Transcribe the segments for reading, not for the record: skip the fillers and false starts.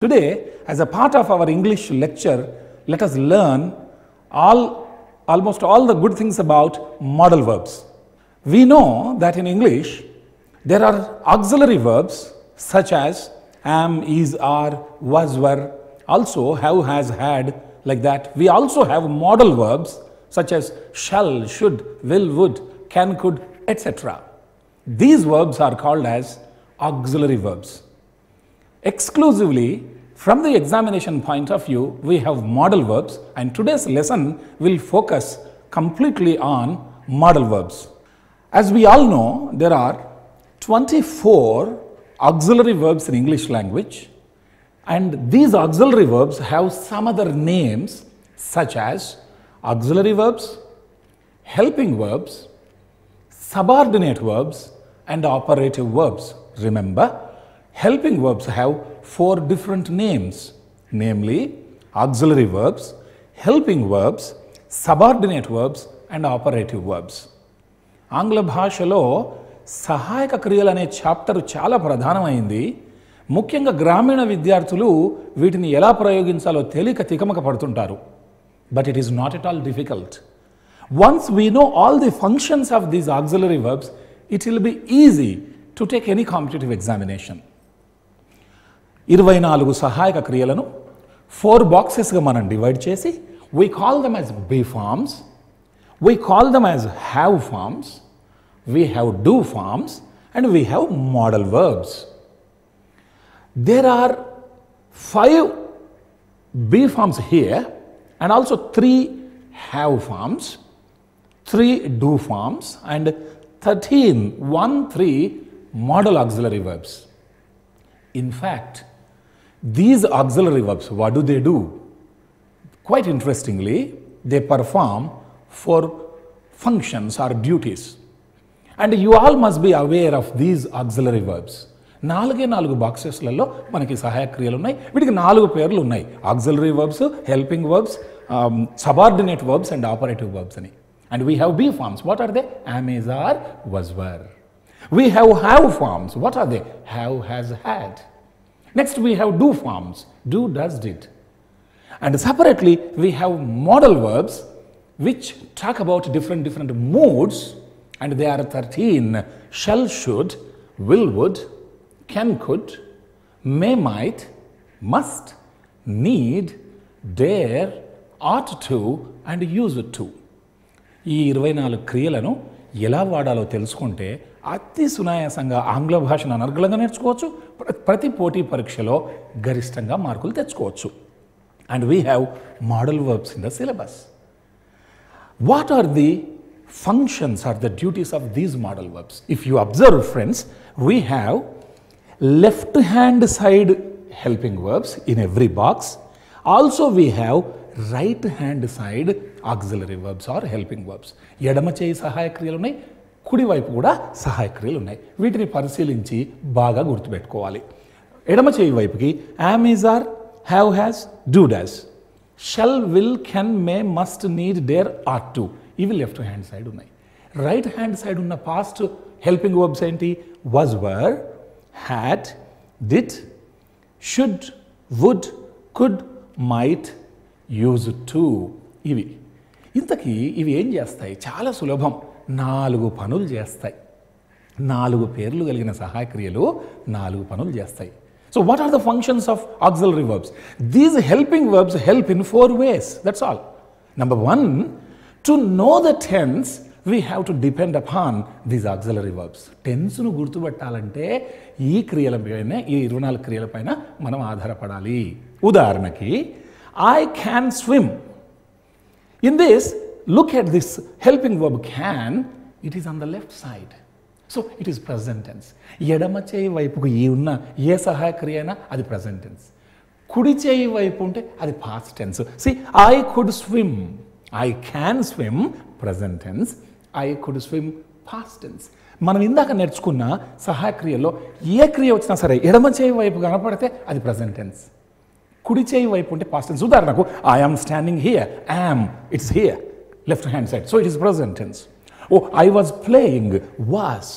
Today, as a part of our English lecture, let us learn almost all the good things about modal verbs. We know that in English, there are auxiliary verbs such as am, is, are, was, were, also have, has, had, like that. We also have modal verbs such as shall, should, will, would, can, could, etc. These verbs are called as auxiliary verbs. Exclusively from the examination point of view, we have modal verbs, and today's lesson will focus completely on modal verbs. As we all know, there are 24 auxiliary verbs in English language, and these auxiliary verbs have some other names such as auxiliary verbs, helping verbs, subordinate verbs, and operative verbs. Remember, helping verbs have 4 different names, namely auxiliary verbs, helping verbs, subordinate verbs, and operative verbs. ఆంగ్ల భాషలో సహాయక క్రియలు అనే chapter చాలా ప్రధానమైంది. ముఖ్యంగా గ్రామీణ విద్యార్థులు వీటిని ఎలా ప్రయోగించాలో తెలియక తికమక పడుతుంటారు. But it is not at all difficult. Once we know all the functions of these auxiliary verbs, it will be easy to take any competitive examination. 24 సహాయక క్రియలను 4 బాక్సెస్గా మనం డివైడ్ చేసి we call them as be forms, we call them as have forms, we have do forms, and we have modal verbs. There are 5 be forms here and also 3 have forms, 3 do forms, and 13 modal auxiliary verbs. In fact, these auxiliary verbs, what do? Quite interestingly, they perform 4 functions or duties. And you all must be aware of these auxiliary verbs. 4 బాక్సెస్లలో మనకి సహాయక క్రియలు ఉన్నాయి. వీటికి 4 పేర్లు ఉన్నాయి. Auxiliary verbs, helping verbs, subordinate verbs and operative verbs అని. And we have be forms. What are they? Am, is, are, was, were. We have forms. What are they? Have, has, had. Next we have do forms. Do, does, did. And separately we have modal verbs which talk about different moods, and they are 13. Shall, should, will, would, can, could, may, might, must, need, dare, ought to, and used to. ఈ 24 క్రియలను ఎలా వాడాలో తెలుసుకుంటే అతి సునాయాసంగా ఆంగ్ల భాషను అనర్గళంగా నేర్చుకోవచ్చు. ప్రతి పోటీ పరీక్షలో గరిష్టంగా మార్కులు తెచ్చుకోవచ్చు. And we have modal verbs in the syllabus. What are the functions or the duties of these modal verbs? If you observe, friends, we have left hand side helping verbs in every box. Also we have right hand side auxiliary verbs or helping verbs. ఎడమ చేయి సహాయ క్రియలు ఉన్నాయి, కుడి వైపు కూడా సహాయ క్రియలు ఉన్నాయి. వీటిని పరిశీలించి బాగా గుర్తుపెట్టుకోవాలి. ఎడమ చేయి వైపుకి am, is, are, have, has, do, does, shall, will, can, may, must, need, dare, ought to. ఇవి లెఫ్ట్ హ్యాండ్ సైడ్ ఉన్నాయి. రైట్ హ్యాండ్ సైడ్ ఉన్న పాస్ట్ హెల్పింగ్ వర్బ్స్ ఏంటి? was, were, had, did, should, would, could, might, used to. ఇవి ఇంతకీ ఇవి ఏం చేస్తాయి? చాలా సులభం. 4 పనులు చేస్తాయి. 4 పేర్లు కలిగిన సహాయ క్రియలు 4 పనులు చేస్తాయి. So what are the functions of auxiliary verbs? These helping verbs help in 4 ways. That's all. Number 1, to know the tense, we have to depend upon these auxiliary verbs. టెన్స్ను గుర్తుపెట్టాలంటే ఈ క్రియలపైన, ఈ 24 క్రియలపైన మనం ఆధారపడాలి. ఉదాహరణకి I can swim. In this, look at this helping verb can. It is on the left side. So it is present tense. ఎడమ చేయి వైపుకు ఈ ఉన్న ఏ సహాయ క్రియ అయినా అది present tense. కుడి చేయి వైపు ఉంటే అది past tense. See, I could swim. I can swim, present tense. I could swim, past tense. మనం ఇందాక నేర్చుకున్న సహాయ క్రియలో ఏ క్రియ వచ్చినా సరే ఎడమ చేయి వైపు కనపడితే అది present tense. కుడి చేయి వైపు ఉంటే past tense. ఉదాహరణకు I am standing here. Am, it's here, left hand side. So it is present tense. Oh, I was playing. Was,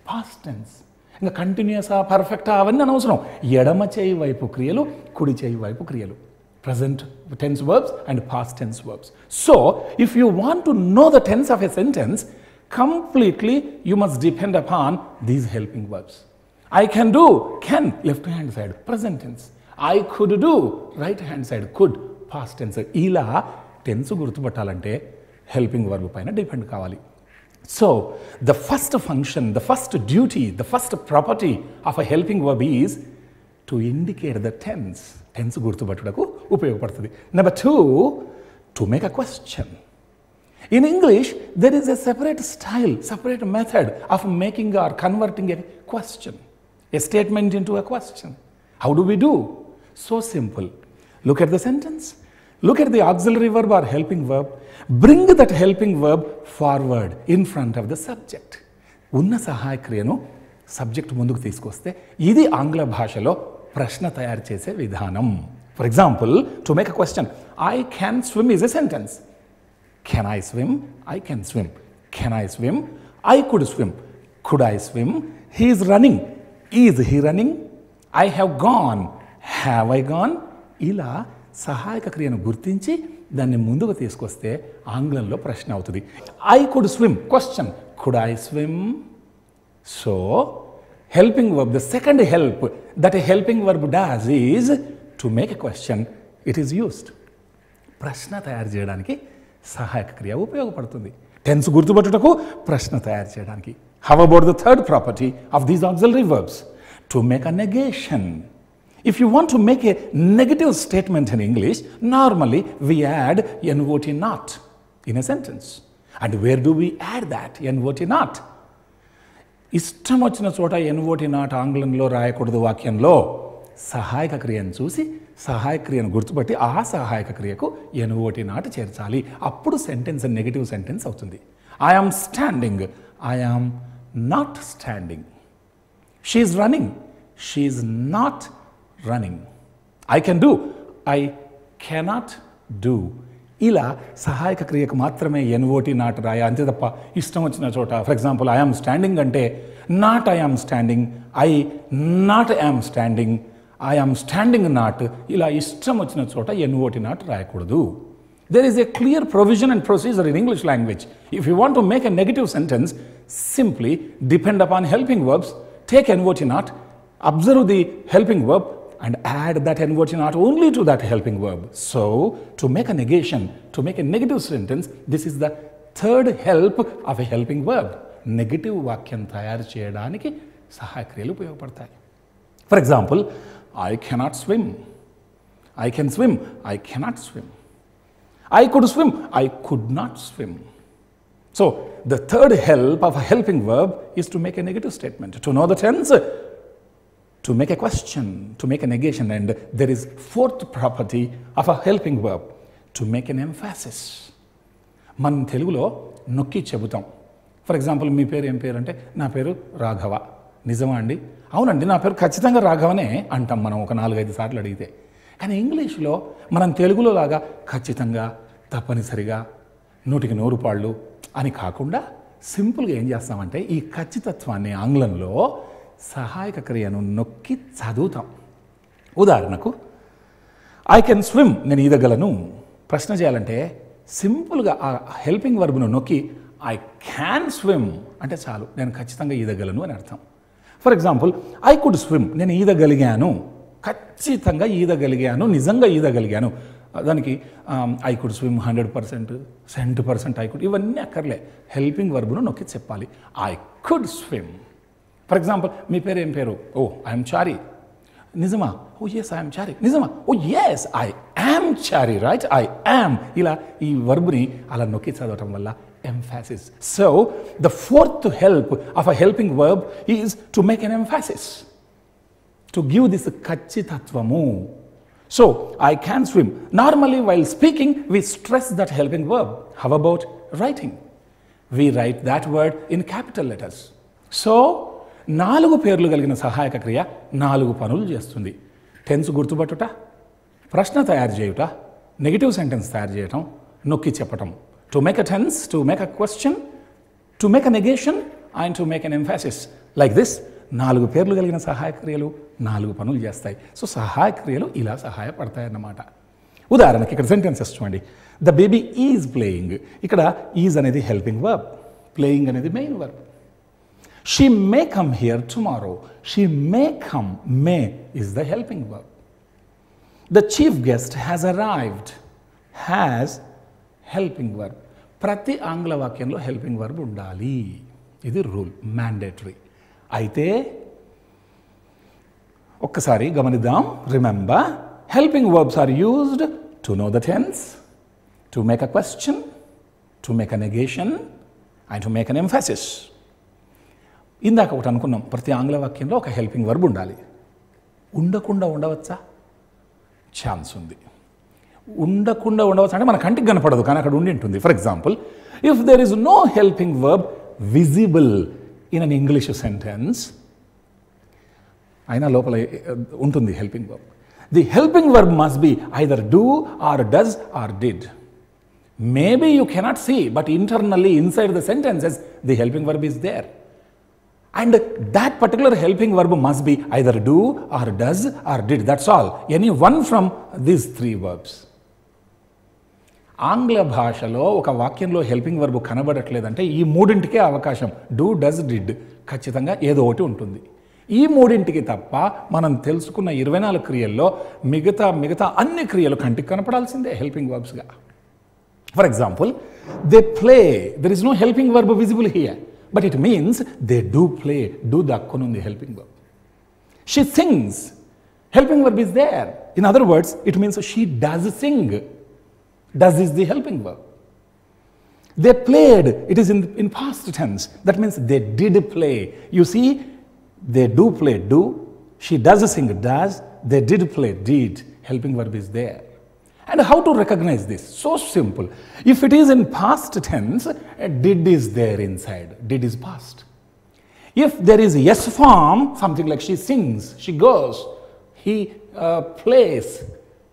past tense. ఇంకా కంటిన్యూసా పర్ఫెక్టా అవన్నీ అనవసరం. ఎడమ చేయి వైపు క్రియలు, కుడి చేయి వైపు క్రియలు. Present tense verbs and past tense verbs. So, if you want to know the tense of a sentence, completely you must depend upon these helping verbs. I can do, can, left hand side, present tense. I could do, right hand side, could, past tense. ఇలా tense గుర్తుపట్టాలంటే helping verb పైన depend కావాలి. So, the first function, the first duty, the first property of a helping verb is to indicate the tense. Tense గుర్తుపట్టుటకు ఉపయోగపడుతుంది. Number 2, to make a question. In English, there is a separate style, separate method of making or converting a question, a statement into a question. How do we do? So simple. Look at the sentence. Look at the auxiliary verb or helping verb. Bring that helping verb forward in front of the subject. ఉన్న సహాయ క్రియను subject ముందుకు తీసుకొస్తే ఇది ఆంగ్ల భాషలో ప్రశ్న తయారు చేసే విధానం. For example, to make a question, I can swim is a sentence. Can I swim? I can swim. Can I swim? I could swim. Could I swim? He is running. Is he running? I have gone. Have I gone? ఇలా సహాయక క్రియను గుర్తించి దాన్ని ముందుకు తీసుకొస్తే ఆంగ్లంలో ప్రశ్న అవుతుంది. I could swim, question, could I swim? So helping verb, the second help that a helping verb does is to make a question. It is used. ప్రశ్న తయారు చేయడానికి సహాయక క్రియ ఉపయోగపడుతుంది. టెన్స్ గుర్తుపట్టుటకు, ప్రశ్న తయారు చేయడానికి. How about the third property of these auxiliary verbs? To make a negation. If you want to make a negative statement in English, normally we add not not in a sentence. And where do we add that not not? ఇష్టం వచ్చిన చోట not ఆంగ్లంలో రాయకూడదు. వాక్యంలో సహాయక క్రియను చూసి సహాయక క్రియను గుర్తుపట్టి ఆ సహాయక క్రియకు not చేర్చాలి. అప్పుడు సెంటెన్స్ నెగటివ్ సెంటెన్స్ అవుతుంది. I am standing, I am not standing. She is running, she is not running. I can do, I cannot do. ఇలా సహాయక క్రియకు మాత్రమే not రాయ, అంతే తప్ప ఇష్టం వచ్చిన చోట. For example, I am standing అంటే not I am standing, I not am standing, I am standing not, ఇలా ఇష్టం వచ్చిన చోట not రాయకూడదు. There is a clear provision and procedure in English language. If you want to make a negative sentence, simply depend upon helping verbs, take not, observe the helping verb, and add that not only to that helping verb. So, to make a negation, to make a negative sentence, this is the third help of a helping verb. Negative వాక్యం తయారు చేయడానికి సహాయ క్రియలు ఉపయోగపడతాయి. For example, I cannot swim. I can swim. I cannot swim. I could swim. I could not swim. So, the third help of a helping verb is to make a negative statement. To know the tense, to make a question, to make a negation, and there is fourth property of a helping verb, to make an emphasis. మనం తెలుగులో నొక్కి చెబుతాం. For example, మీ పేరు ఏం పేరు అంటే, నా పేరు రాఘవ. నిజమా అండి? అవునండి, నా పేరు ఖచ్చితంగా రాఘవనే అంటాం మనం ఒక 4-5 సార్లు అడిగితే. కానీ ఇంగ్లీష్లో మనం తెలుగులో లాగా ఖచ్చితంగా, తప్పనిసరిగా, 100కి 100 అని కాకుండా సింపుల్గా ఏం చేస్తామంటే ఈ ఖచ్చితత్వాన్ని ఆంగ్లంలో సహాయక క్రియను నొక్కి చదువుతాం. ఉదాహరణకు, ఐ కెన్ స్విమ్, నేను ఈదగలను. ప్రశ్న చేయాలంటే సింపుల్గా ఆ హెల్పింగ్ వర్బ్ను నొక్కి ఐ క్యాన్ స్విమ్ అంటే చాలు, నేను ఖచ్చితంగా ఈదగలను అని అర్థం. For example, I could swim, నేను ఈదగలిగాను, ఖచ్చితంగా ఈదగలిగాను, నిజంగా ఈదగలిగాను. దానికి I could swim 100%, 100% I could, ఇవన్నీ అక్కర్లే. హెల్పింగ్ వర్బ్ను నొక్కి చెప్పాలి. I could swim. For example, మీ పేరు ఏం పేరు? Oh, I'm Chari. నిజమా? Oh yes, I'm Chari. నిజమా? Oh yes, I am Chari, right? I am. ఇలా ఈ వర్బ్ని అలా నొక్కి చదవటం వల్ల emphasis. So, the fourth help of a helping verb is to make an emphasis, to give this kachchitatvamu. So, I can swim. Normally, while speaking, we stress that helping verb. How about writing? We write that word in capital letters. So, 4 పేర్లు కలిగిన సహాయక క్రియ 4 పనులు చేస్తుంది. Tense గుర్తుపట్టుట, ప్రశ్న తయారు చేయుట, negative sentence తయారు చేయటం, నొక్కి చెప్పటం. To make a tense, to make a question, to make a negation, and to make an emphasis. Like this, 4 పేర్లు కలిగిన సహాయక క్రియలు 4 పనులు చేస్తాయి. సో సహాయక క్రియలు ఇలా సహాయపడతాయన్నమాట. ఉదాహరణకి ఇక్కడ సెంటెన్సెస్ చూడండి. The baby is playing. ఇక్కడ ఈజ్ అనేది హెల్పింగ్ వర్బ్, ప్లేయింగ్ అనేది main verb. She may come here tomorrow. She may come, May is the helping verb. The chief guest has arrived. Has helping verb. ప్రతి ఆంగ్ల వాక్యంలో helping verb ఉండాలి. ఇది rule, mandatory. అయితే ఒక్కసారి గమనిద్దాం. Remember, helping verbs are used to know the tense, to make a question, to make a negation and to make an emphasis. ఇందాక ఒకటి అనుకున్నాం, ప్రతి ఆంగ్ల వాక్యంలో ఒక హెల్పింగ్ వర్బ్ ఉండాలి. ఉండకుండా ఉండవచ్చా? ఛాన్స్ ఉంది. ఉండకుండా ఉండవచ్చు అంటే మన కంటికి కనపడదు, కానీ అక్కడ ఉండి ఉంటుంది. For example, if there is no helping verb visible in an English sentence, అయినా లోపల ఉంటుంది helping verb. The helping verb must be either do or does or did. Maybe you cannot see, but internally inside the sentences, the helping verb is there. And that particular helping verb must be either do or does or did. That's all. Any one from these 3 verbs. ఆంగ్ల భాషలో ఒక వాక్యంలో helping verb కనబడట్లేదంటే ఈ 3ంటికే అవకాశం. Do, does, did ఖచ్చితంగా ఏదో ఒకటి ఉంటుంది. ఈ 3ంటికి తప్ప మనం తెలుసుకున్న 24 క్రియల్లో మిగతా అన్ని క్రియలు కంటికి కనపడాల్సిందే helping వర్బ్స్గా. For example, they play. There is no helping verb visible here, but it means they do play. Do dakkunundi helping verb. She sings. Helping verb is there. In other words, it means she does sing. Does is the helping verb. They played. It is in past tense. That means they did play. You see, they do play. Do. She does sing. Does. They did play. Did. Helping verb is there. And how to recognize this? So simple. If it is in past tense, did is there inside. Did is past. If there is yes form, something like she sings, she goes, he plays,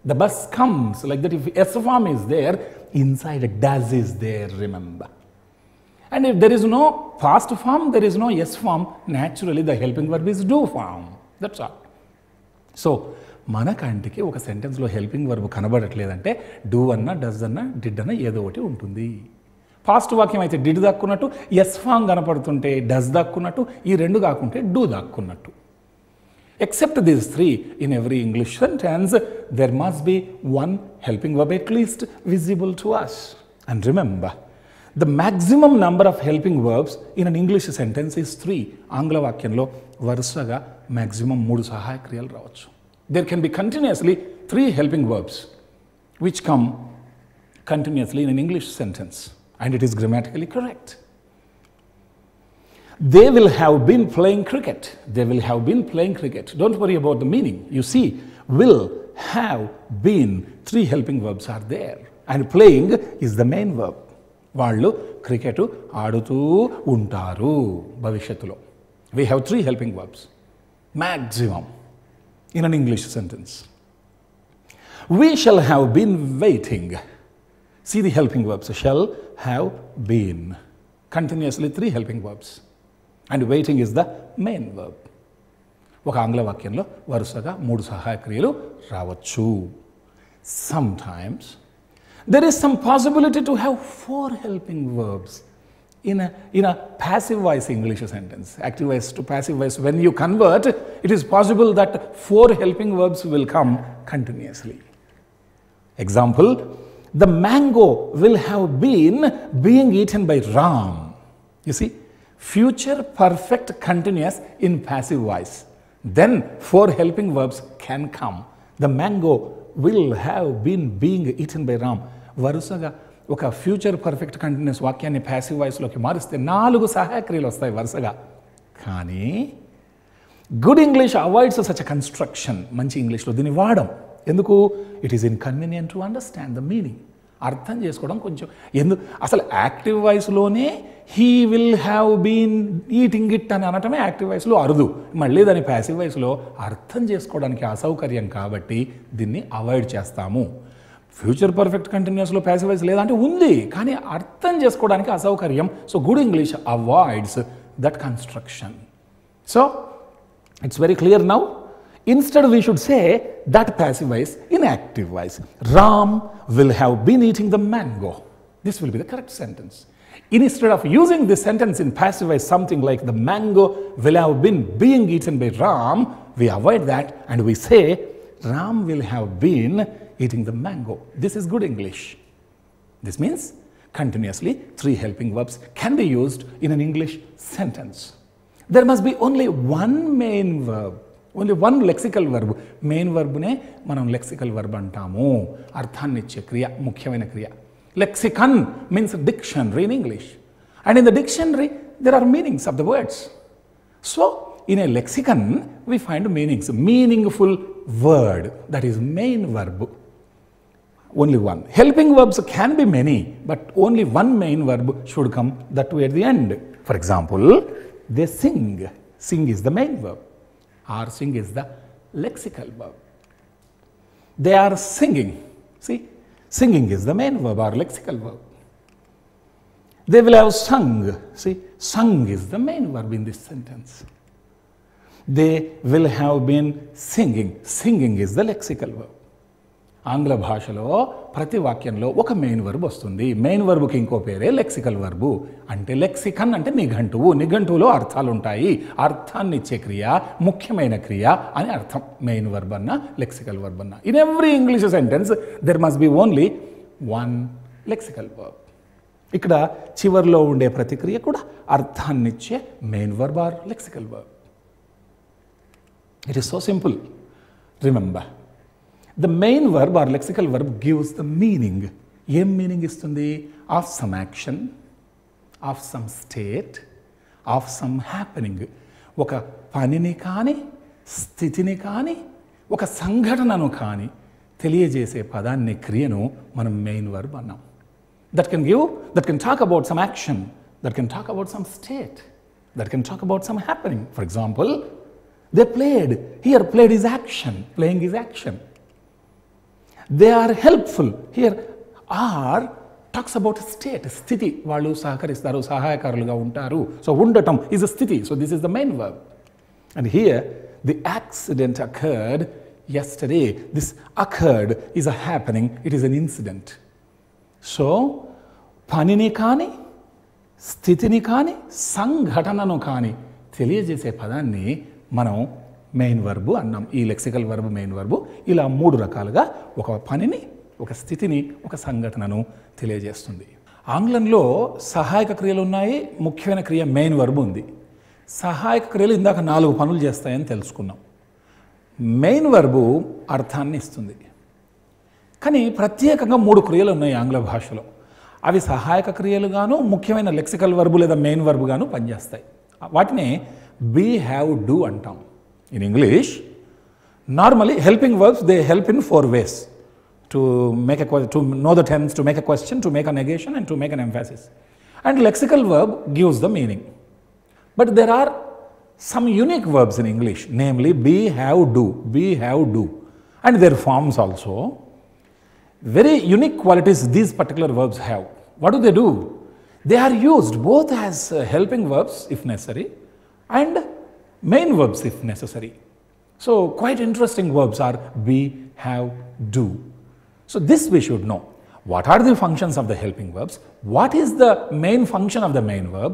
the bus comes, like that. If yes form is there, inside does is there, remember. And if there is no past form, there is no yes form, naturally the helping verb is do form. That's all. So, మన కంటికి ఒక సెంటెన్స్లో helping verb కనబడట్లేదంటే do అన్నా, does అన్నా, did అన్నా ఏదో ఒకటి ఉంటుంది. పాస్ట్ వాక్యం అయితే డిడ్ దక్కున్నట్టు, ఎస్ ఫామ్ కనపడుతుంటే డస్ దక్కున్నట్టు, ఈ 2 కాకుంటే డూ దక్కున్నట్టు. Except these 3, in every English sentence there must be 1 helping verb at least visible to us. And remember, the maximum number of helping verbs in an English sentence is 3. ఆంగ్ల వాక్యంలో వరుసగా maximum 3 సహాయ క్రియలు రావచ్చు. There can be continuously 3 helping verbs which come continuously in an English sentence, and it is grammatically correct. They will have been playing cricket. They will have been playing cricket. Don't worry about the meaning. You see, will, have, been, 3 helping verbs are there, and playing is the main verb. వాళ్ళు cricket ఆడుతూ ఉంటారు భవిష్యత్తులో. We have 3 helping verbs maximum in an English sentence. We shall have been waiting. See the helping verbs. Shall, have, been. Continuously 3 helping verbs. And waiting is the main verb. ఒక ఆంగ్ల వాక్యంలో వరుసగా 3 సహాయ క్రియలు రావచ్చు. Sometimes there is some possibility to have 4 helping verbs in a passive voice English sentence. Active voice to passive voice, when you convert, it is possible that 4 helping verbs will come continuously. Example, the mango will have been being eaten by Ram. You see, future perfect continuous in passive voice. Then 4 helping verbs can come. The mango will have been being eaten by Ram. వరుసగా ఒక future perfect continuous వాక్యాన్ని passive వాయిస్లోకి మారిస్తే 4 సహాయ క్రియలు వస్తాయి వరుసగా. కానీ good English avoids such a construction. మంచి ఇంగ్లీష్లో దీన్ని వాడడం. ఎందుకు? It is inconvenient to understand the meaning. అర్థం చేసుకోవడం కొంచెం అసలు యాక్టివ్ వాయిస్లోనే he will have been eating it అని అనటమే యాక్టివ్ వాయిస్లో అరుదు. మళ్ళీ దాని ప్యాసివ్ వాయిస్లో అర్థం చేసుకోవడానికి అసౌకర్యం కాబట్టి దీన్ని అవాయిడ్ చేస్తాము. ఫ్యూచర్ పర్ఫెక్ట్ కంటిన్యూస్లో ప్యాసివ్ వాయిస్ లేదంటే ఉంది, కానీ అర్థం చేసుకోవడానికి అసౌకర్యం. So good English avoids that construction. So It's very clear now. Instead, we should say that passive voice in active voice. Ram will have been eating the mango. This will be the correct sentence. Instead of using this sentence in passive voice, something like the mango will have been being eaten by Ram, we avoid that and we say Ram will have been eating the mango. This is good English. This means continuously 3 helping verbs can be used in an English sentence. There must be only one main verb, only one lexical verb. Main verb ne manam lexical verb antamu. Arthanniche kriya, mukhyamaina kriya. Lexicon means dictionary in English. And in the dictionary, there are meanings of the words. So, in a lexicon, we find meanings. Meaningful word, that is main verb. Only one. Helping verbs can be many, but only one main verb should come that way at the end. For example, they sing. Sing is the main verb. Or sing is the lexical verb. They are singing. See? Singing is the main verb or lexical verb. They will have sung. See, sung is the main verb in this sentence. They will have been singing. Singing is the lexical verb. ఆంగ్ల భాషలో ప్రతి వాక్యంలో ఒక main verb వస్తుంది. Main వర్బ్కి ఇంకో పేరే lexical verb. అంటే lexicon అంటే నిఘంటువు. నిఘంటువులో అర్థాలు ఉంటాయి. అర్థాన్ని ఇచ్చే క్రియ ముఖ్యమైన క్రియ అని అర్థం. మెయిన్ వర్బ్ అన్న లెక్సికల్ వర్బ్ అన్న. In every English sentence there must be only one lexical verb. ఇక్కడ చివర్లో ఉండే ప్రతి క్రియ కూడా అర్థాన్ని ఇచ్చే main verb or lexical verb. It is so simple. Remember, the main verb or lexical verb gives the meaning. Em meaning istundi? Of some action, of some state, of some happening. Oka panini kaani, sthitini kaani, oka sanghatananu kaani తెలియజేసే పదాన్ని క్రియను మనం main verb అన్నాం. That can talk about some action, that can talk about some state, that can talk about some happening. For example, they played. Here played is action, playing is action. They are helpful. Here are talks about state, స్థితి. వాళ్ళు సహకరిస్తారు, సహాయకారులుగా ఉంటారు. So ఉండటం is a స్థితి. So this is the main verb. And here the accident occurred yesterday. This occurred is a happening. It is an incident. So పనిని కానీ స్థితిని కానీ సంఘటనను కానీ తెలియజేసే పదాన్ని మనం మెయిన్ వర్బు అన్నాం. ఈ లెక్సికల్ వర్బ్ మెయిన్ వర్బు ఇలా 3 రకాలుగా ఒక పనిని, ఒక స్థితిని, ఒక సంఘటనను తెలియజేస్తుంది. ఆంగ్లంలో సహాయక క్రియలు ఉన్నాయి, ముఖ్యమైన క్రియ మెయిన్ వర్బ్ ఉంది. సహాయక క్రియలు ఇందాక 4 పనులు చేస్తాయని తెలుసుకున్నాం. మెయిన్ వర్బు అర్థాన్ని ఇస్తుంది. కానీ ప్రత్యేకంగా 3 క్రియలు ఉన్నాయి ఆంగ్ల భాషలో. అవి సహాయక క్రియలుగాను, ముఖ్యమైన లెక్సికల్ వర్బు లేదా మెయిన్ వర్బు గాను పనిచేస్తాయి. వాటిని బీ, హ్యావ్, డూ అంటాం. In English, normally helping verbs, they help in 4 ways. To know the tense, to make a question, to make a negation and to make an emphasis. And lexical verb gives the meaning. But there are some unique verbs in English, namely be, have, do. Be, have, do. And their forms also. Very unique qualities these particular verbs have. What do? They are used both as helping verbs if necessary and main verbs if necessary. So quite interesting verbs are be, have, do. So this we should know. What are the functions of the helping verbs? What is the main function of the main verb?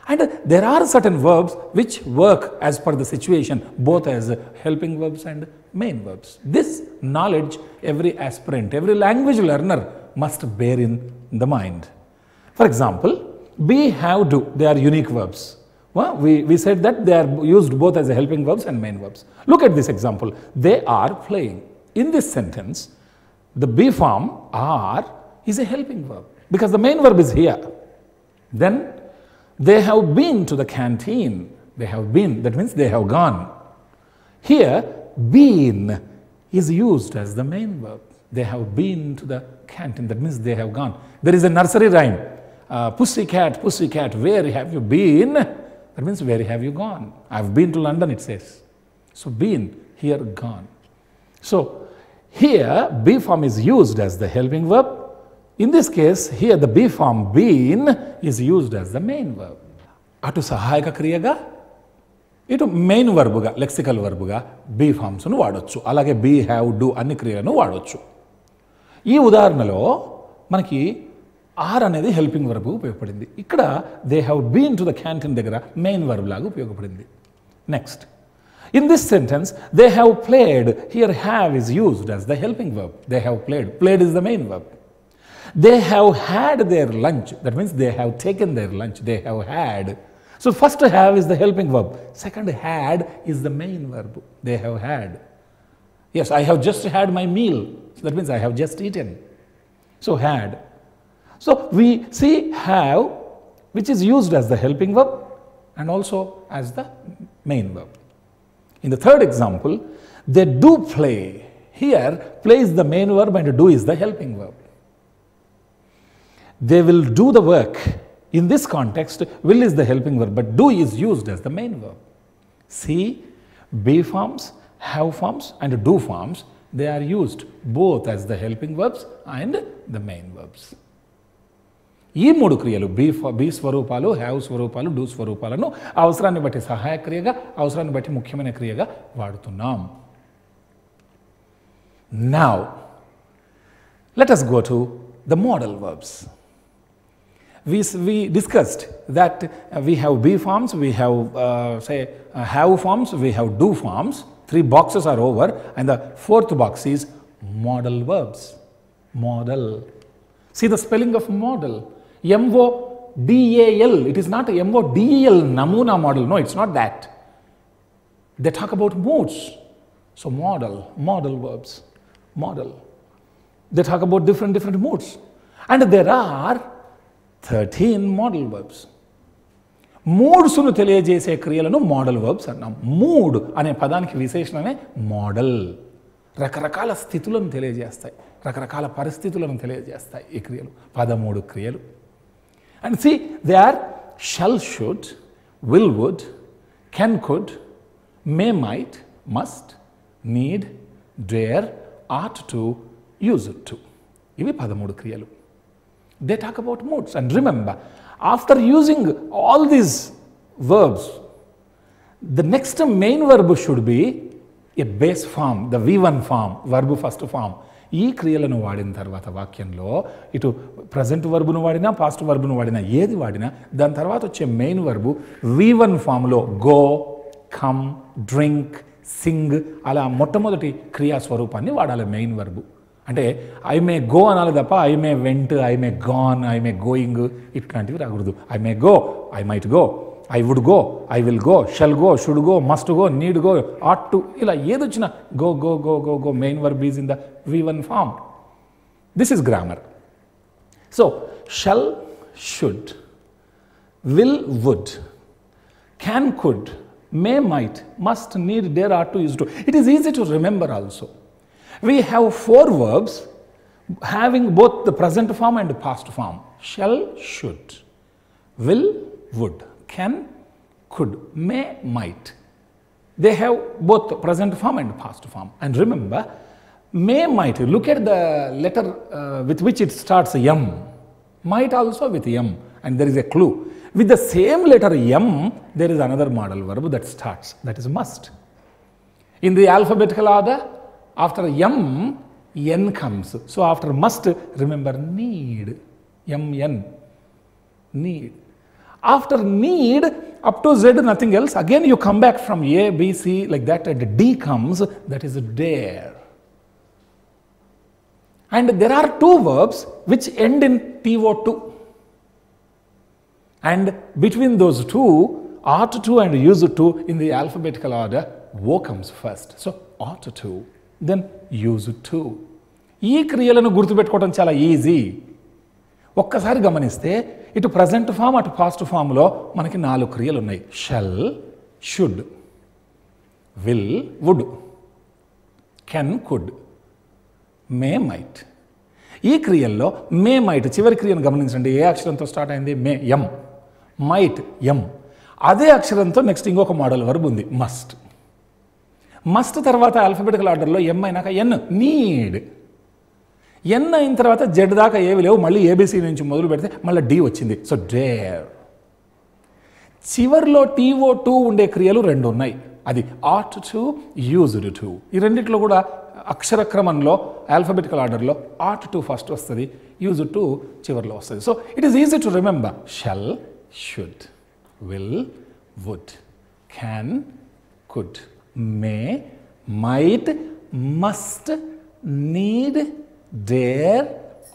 And there are certain verbs which work as per the situation, both as helping verbs and main verbs. This knowledge every aspirant, every language learner must bear in the mind. For example, be, have, do, they are unique verbs. Well, we said that they are used both as helping verbs and main verbs. Look at this example. They are playing. In this sentence, the be form are is a helping verb because the main verb is here. Then they have been to the canteen. They have been, that means they have gone. Here, been is used as the main verb. They have been to the canteen, that means they have gone. There is a nursery rhyme. Pussycat, pussycat, where have you been? That means where have you gone? I've been to London, it says. So been, here gone. So here be form is used as the helping verb. In this case, here the be form been is used as the main verb. Atu sahayaka kriyaga ఇటు main వర్బుగా lexical వర్బుగా be ఫామ్స్ను వాడవచ్చు. అలాగే be, have, do అన్ని క్రియలను వాడవచ్చు. ఈ ఉదాహరణలో మనకి are అనేది హెల్పింగ్ వర్బ్ ఉపయోగపడింది. ఇక్కడ they have been to the canteen దగ్గర మెయిన్ వర్బ్ లాగా ఉపయోగపడింది. Next, in this sentence they have played, here have is used as the helping verb. They have played, played is the main verb. They have had their lunch, that means they have taken their lunch, they have had. So first have is the helping verb, second had is the main verb. They have had. Yes, I have just had my meal, so that means I have just eaten. So had. So we see have, which is used as the helping verb and also as the main verb. In the third example, they do play. Here, play is the main verb and do is the helping verb. They will do the work. In this context, will is the helping verb, but do is used as the main verb. See, be forms, have forms and do forms, they are used both as the helping verbs and the main verbs. ఈ మూడు క్రియలు be స్వరూపాలు, have స్వరూపాలు, do స్వరూపాలను అవసరాన్ని బట్టి సహాయ క్రియగా, అవసరాన్ని బట్టి ముఖ్యమైన క్రియగా వాడుతున్నాం. Now, let us go to the modal verbs. We discussed that we have be forms, we have have forms, we have do forms. 3 boxes are over and the 4th box is modal verbs. Modal. See the spelling of modal. M-O-D-A-L. It is not M-O-D-E-L, Namuna model. No, it's not that. They talk about moods. So modal verbs. Model. They talk about different moods. And there are 13 modal verbs. మూడ్స్ను తెలియజేసే క్రియలను modal verbs అన్నాం. Mood అనే పదానికి విశేషణమే model. రకరకాల స్థితులను తెలియజేస్తాయి, రకరకాల పరిస్థితులను తెలియజేస్తాయి ఈ క్రియలు. 13 క్రియలు. And see, they are shall, should, will, would, can, could, may, might, must, need, dare, ought to, used to. ఇవి 13 క్రియలు. They talk about moods. And remember, after using all these verbs, the next main verb should be a base form, the V1 form, verb first form. ఈ క్రియలను వాడిన తర్వాత వాక్యంలో ఇటు present వర్బును వాడినా, past వర్బును వాడినా, ఏది వాడినా దాని తర్వాత వచ్చే మెయిన్ వర్బు V1 ఫామ్లో గో, కమ్, డ్రింక్, సింగ్ అలా మొట్టమొదటి క్రియా స్వరూపాన్ని వాడాలి మెయిన్ వర్బు. అంటే ఐ మే గో అనాలి తప్ప I may went, I may gone, I may going ఇట్లాంటివి రాకూడదు. I may go, I might go, I would go, I will go, shall go, should go, must go, need go, ought to, ఇలా ఏదొచ్చినా go go go go go main verb is in the V1 form. This is grammar. So shall, should, will, would, can, could, may, might, must, need, dare, ought to, used to. It is easy to remember also. We have 4 verbs having both the present form and past form. Shall, should, will, would, can, could, may, might. They have both the present form and past form. And remember, may, might, look at the letter with which it starts M. Might also with M. And there is a clue. With the same letter M, there is another modal verb that starts. That is must. In the alphabetical order, after M, N comes. So after must, remember need. M-N. Need. After need, up to Z, nothing else. Again, you come back from A, B, C, like that, and D comes. That is dare. And there are 2 verbs which end in TO2. And between those 2, ought to and used to in the alphabetical order, O comes first. So ought to, then used to. ఈ క్రియలను గుర్తుపెట్టుకోవడం చాలా easy. ఒక్కసారి గమనిస్తే ఇటు present form అటు past ఫామ్లో మనకి 4 క్రియలు ఉన్నాయి. Shall, should, will, would, can, could, may, might. ఈ క్రియల్లో మే, మైట్ చివరి క్రియను గమనించండి. ఏ అక్షరంతో స్టార్ట్ అయింది? మే, ఎం. మైట్, ఎం. అదే అక్షరంతో నెక్స్ట్ ఇంకొక మోడల్ వర్బ్ ఉంది, మస్ట్. మస్ట్ తర్వాత ఆల్ఫబెటికల్ ఆర్డర్లో ఎం అయినాక ఎన్, నీడ్. ఎన్ అయిన తర్వాత జెడ్ దాకా ఏవి లేవు, మళ్ళీ ఏబిసి నుంచి మొదలు పెడితే మళ్ళీ డి వచ్చింది. So dare. చివర్లో TO2 ఉండే క్రియలు రెండు ఉన్నాయి. అది ought to, used to. ఈ రెండిట్లో కూడా అక్షర క్రమంలో ఆల్ఫాబెటికల్ ఆర్డర్లో ought to ఫస్ట్ వస్తుంది, used to చివర్లో వస్తుంది. So it is easy to remember. Shall, should, will, would, can, could, may, might, must, need, dare,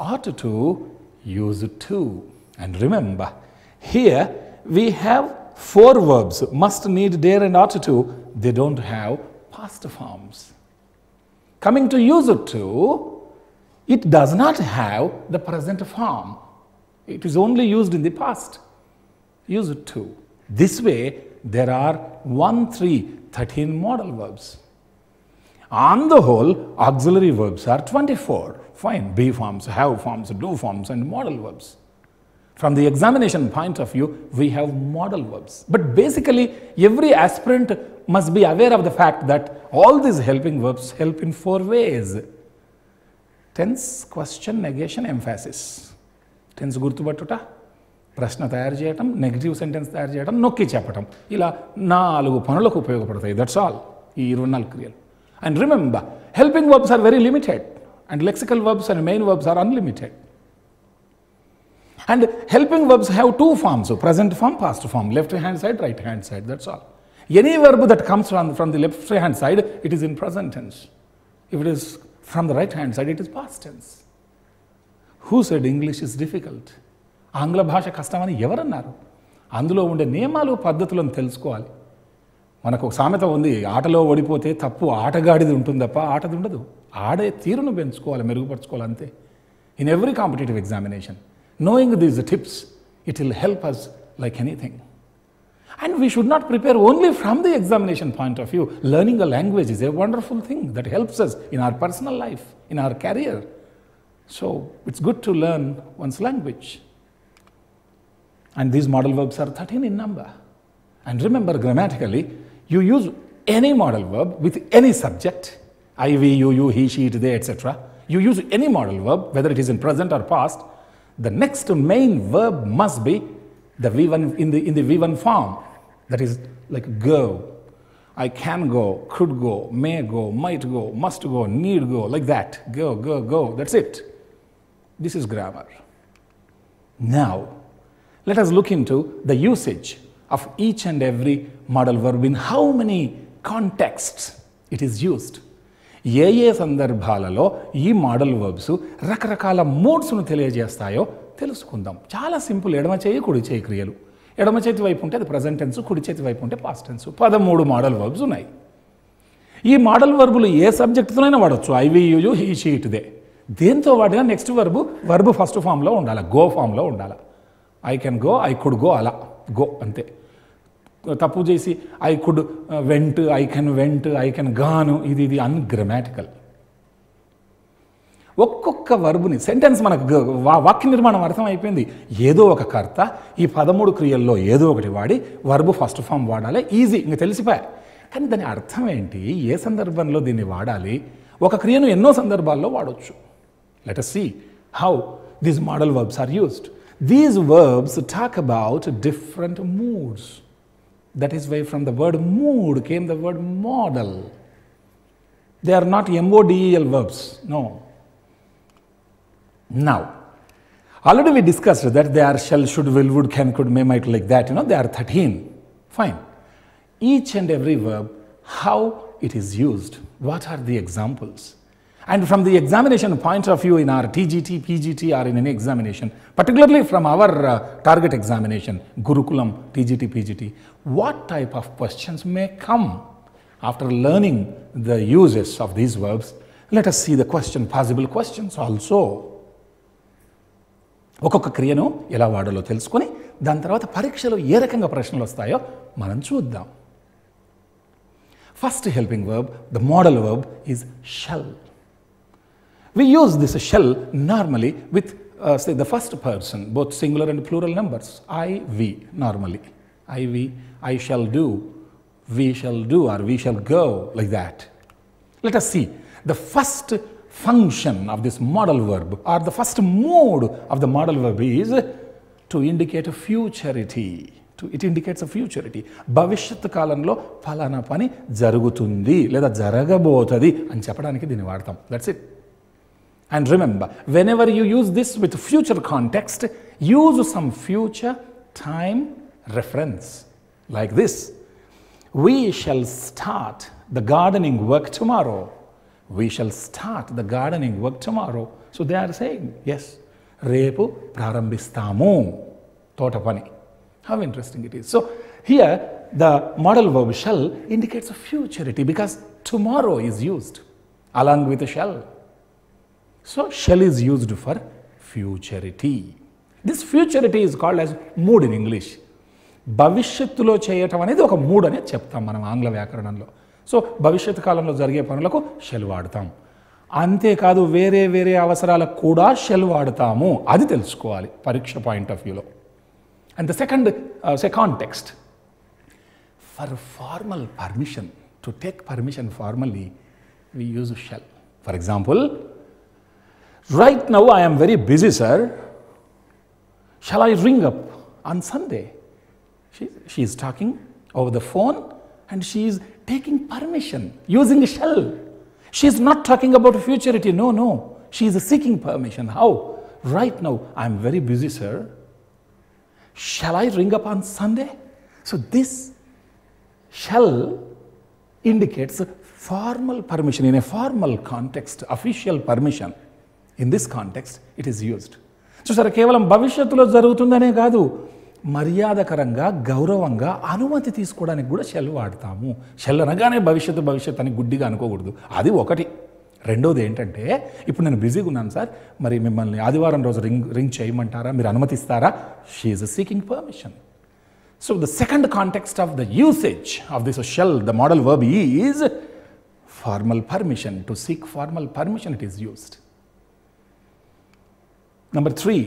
ought to, used to. And remember, here we have 4 verbs: must, need, dare and ought to. They don't have past forms. Coming to used to, it does not have the present form. It is only used in the past. Used to. This way, there are 13 modal verbs. On the whole, auxiliary verbs are 24. Fine. Be forms, have forms, do forms, and modal verbs. From the examination point of view, we have modal verbs. But basically, every aspirant must be aware of the fact that all these helping verbs help in 4 ways. Tense, question, negation, emphasis. Tense గుర్తుపట్టుట, ప్రశ్న తయారు చేయటం, negative sentence తయారు చేయటం, నొక్కి చెప్పటం. ఇలా 4 పనులకు ఉపయోగపడతాయి. దట్స్ ఆల్ ఈ 24 క్రియలు. And remember, helping verbs are very limited, and lexical verbs and main verbs are unlimited. And helping verbs have 2 forms: present form, past form, left hand side, right hand side. That's all. Any verb that comes from the left hand side, it is in present tense. If it is from the right hand side, it is past tense. Who said English is difficult? ఆంగ్ల భాష కష్టమని ఎవరన్నారు? అందులో ఉండే నియమాలు, పద్ధతులను తెలుసుకోవాలి. మనకు ఒక సామెత ఉంది, ఆటలో ఓడిపోతే తప్పు ఆటగాడిది ఉంటుంది తప్ప ఆటది ఉండదు. ఆడే తీరును పెంచుకోవాలి, మెరుగుపరచుకోవాలి అంతే. In every competitive examination, knowing these tips, it will help us like anything. And we should not prepare only from the examination point of view. Learning a language is a wonderful thing that helps us in our personal life, in our career. So it's good to learn one's language. And these modal verbs are 13 in number. And remember, grammatically, you use any modal verb with any subject, I, we, you, he, she, it, they, etc. You use any modal verb, whether it is in present or past. The next main verb must be the V1 in the V1 form. That is like go. I can go, could go, may go, might go, must go, need go, like that. Go, go, go. That's it. This is grammar. Now, let us look into the usage of each and every modal verb in how many contexts it is used. ఏ ఏ సందర్భాలలో ఈ modal verbs రకరకాల మూడ్స్ను తెలియజేస్తాయో తెలుసుకుందాం. చాలా simple. ఎడమ చేయి, కుడి చేయి క్రియలు. ఎడమ చేతి వైపు ఉంటే అది ప్రజెంట్ టెన్స్, కుడి చేతి వైపు ఉంటే పాస్ట్ టెన్స్. 13 మోడల్ వర్బ్స్ ఉన్నాయి. ఈ మోడల్ వర్బులు ఏ సబ్జెక్టుతోనైనా వాడచ్చు. I, we, you, he, she, it, they. దేంతో వాడినా నెక్స్ట్ వర్బ్ ఫస్ట్ ఫామ్లో ఉండాలి, గో ఫామ్లో ఉండాలి. I can go, I could go, అలా గో అంతే. తప్పు చేసి I could vent, I can vent, I can గాను, ఇది అన్గ్రామాటికల్. ఒక్కొక్క వర్బుని సెంటెన్స్ మనకు వాక్య నిర్మాణం అర్థమైపోయింది. ఏదో ఒక కర్త ఈ 13 క్రియల్లో ఏదో ఒకటి వాడి వర్బు ఫస్ట్ ఫామ్ వాడాలి. ఈజీ, ఇంక తెలిసిపోయా. కానీ దాని అర్థం ఏంటి, ఏ సందర్భంలో దీన్ని వాడాలి? ఒక క్రియను ఎన్నో సందర్భాల్లో వాడవచ్చు. Let us see how these modal verbs are used. These verbs talk about different moods. That is why from the word mood came the word modal. They are not MODEL verbs, no. Now, already we discussed that they are shall, should, will, would, can, could, may, might, like that. They are 13. Fine. Each and every verb, how it is used. What are the examples? And from the examination point of view in our TGT, PGT or in any examination, particularly from our target examination, Gurukulam, TGT, PGT, what type of questions may come after learning the uses of these verbs? Let us see the possible questions also. ఒక్కొక్క క్రియను ఎలా వాడాలో తెలుసుకొని దాని తర్వాత పరీక్షలో ఏ రకంగా ప్రశ్నలు వస్తాయో మనం చూద్దాం. First helping verb, the modal verb is shall. We use this shall normally with say the first person, both singular and plural numbers. I, we normally. I, we, I shall do, we shall do, or we shall go, like that. Let us see. The first function of this modal verb, or the first mode of the modal verb, is to indicate futurity. It indicates a futurity. భవిష్యత్తు కాలంలో ఫలానా పని జరుగుతుంది లేదా జరగబోతుంది అని చెప్పడానికి దీన్ని వాడతాం. That's it. And remember, whenever you use this with future context, use some future time reference like this. We shall start the gardening work tomorrow. We shall start the gardening work tomorrow. So they are saying, yes, రేపు ప్రారంభిస్తాము తోట పని. How interesting it is. So here the modal verb shall indicates a futurity because tomorrow is used along with the shall. So shall is used for futurity. This futurity is called as mood in English. భవిష్యత్తులో చేయటం అనేది ఒక mood అనేది చెప్తాం మనం ఆంగ్ల వ్యాకరణంలో. So భవిష్యత్తు కాలంలో జరిగే పనులకు షెల్ వాడతాం. అంతేకాదు వేరే వేరే అవసరాలకు కూడా షెల్ వాడతాము. అది తెలుసుకోవాలి పరీక్ష పాయింట్ ఆఫ్ వ్యూలో. And the second context, for formal permission, to take permission formally, we use shall. For example, right now I am very busy, sir. Shall I ring up on Sunday? She is talking over the phone and she is taking permission using shall. She is not talking about futurity. No. She is seeking permission. How? Right now I am very busy, sir. Shall I ring up on Sunday? So this shall indicates formal permission in a formal context, official permission. In this context, it is used. So sir, కేవలం భవిష్యత్తులో జరుగుతుందనే కాదు, మర్యాదకరంగా గౌరవంగా అనుమతి తీసుకోవడానికి కూడా shell వాడతాము. Shell అనగానే భవిష్యత్తు అని గుడ్డిగా అనుకోకూడదు. అది ఒకటి. రెండోది ఏంటంటే, ఇప్పుడు నేను బిజీగా ఉన్నాను సార్, మరి మిమ్మల్ని ఆదివారం రోజు రింగ్ చేయమంటారా, మీరు అనుమతిస్తారా? She is seeking permission. So the second context of the usage of this shall, the modal verb is formal permission. To seek formal permission it is used. Number 3,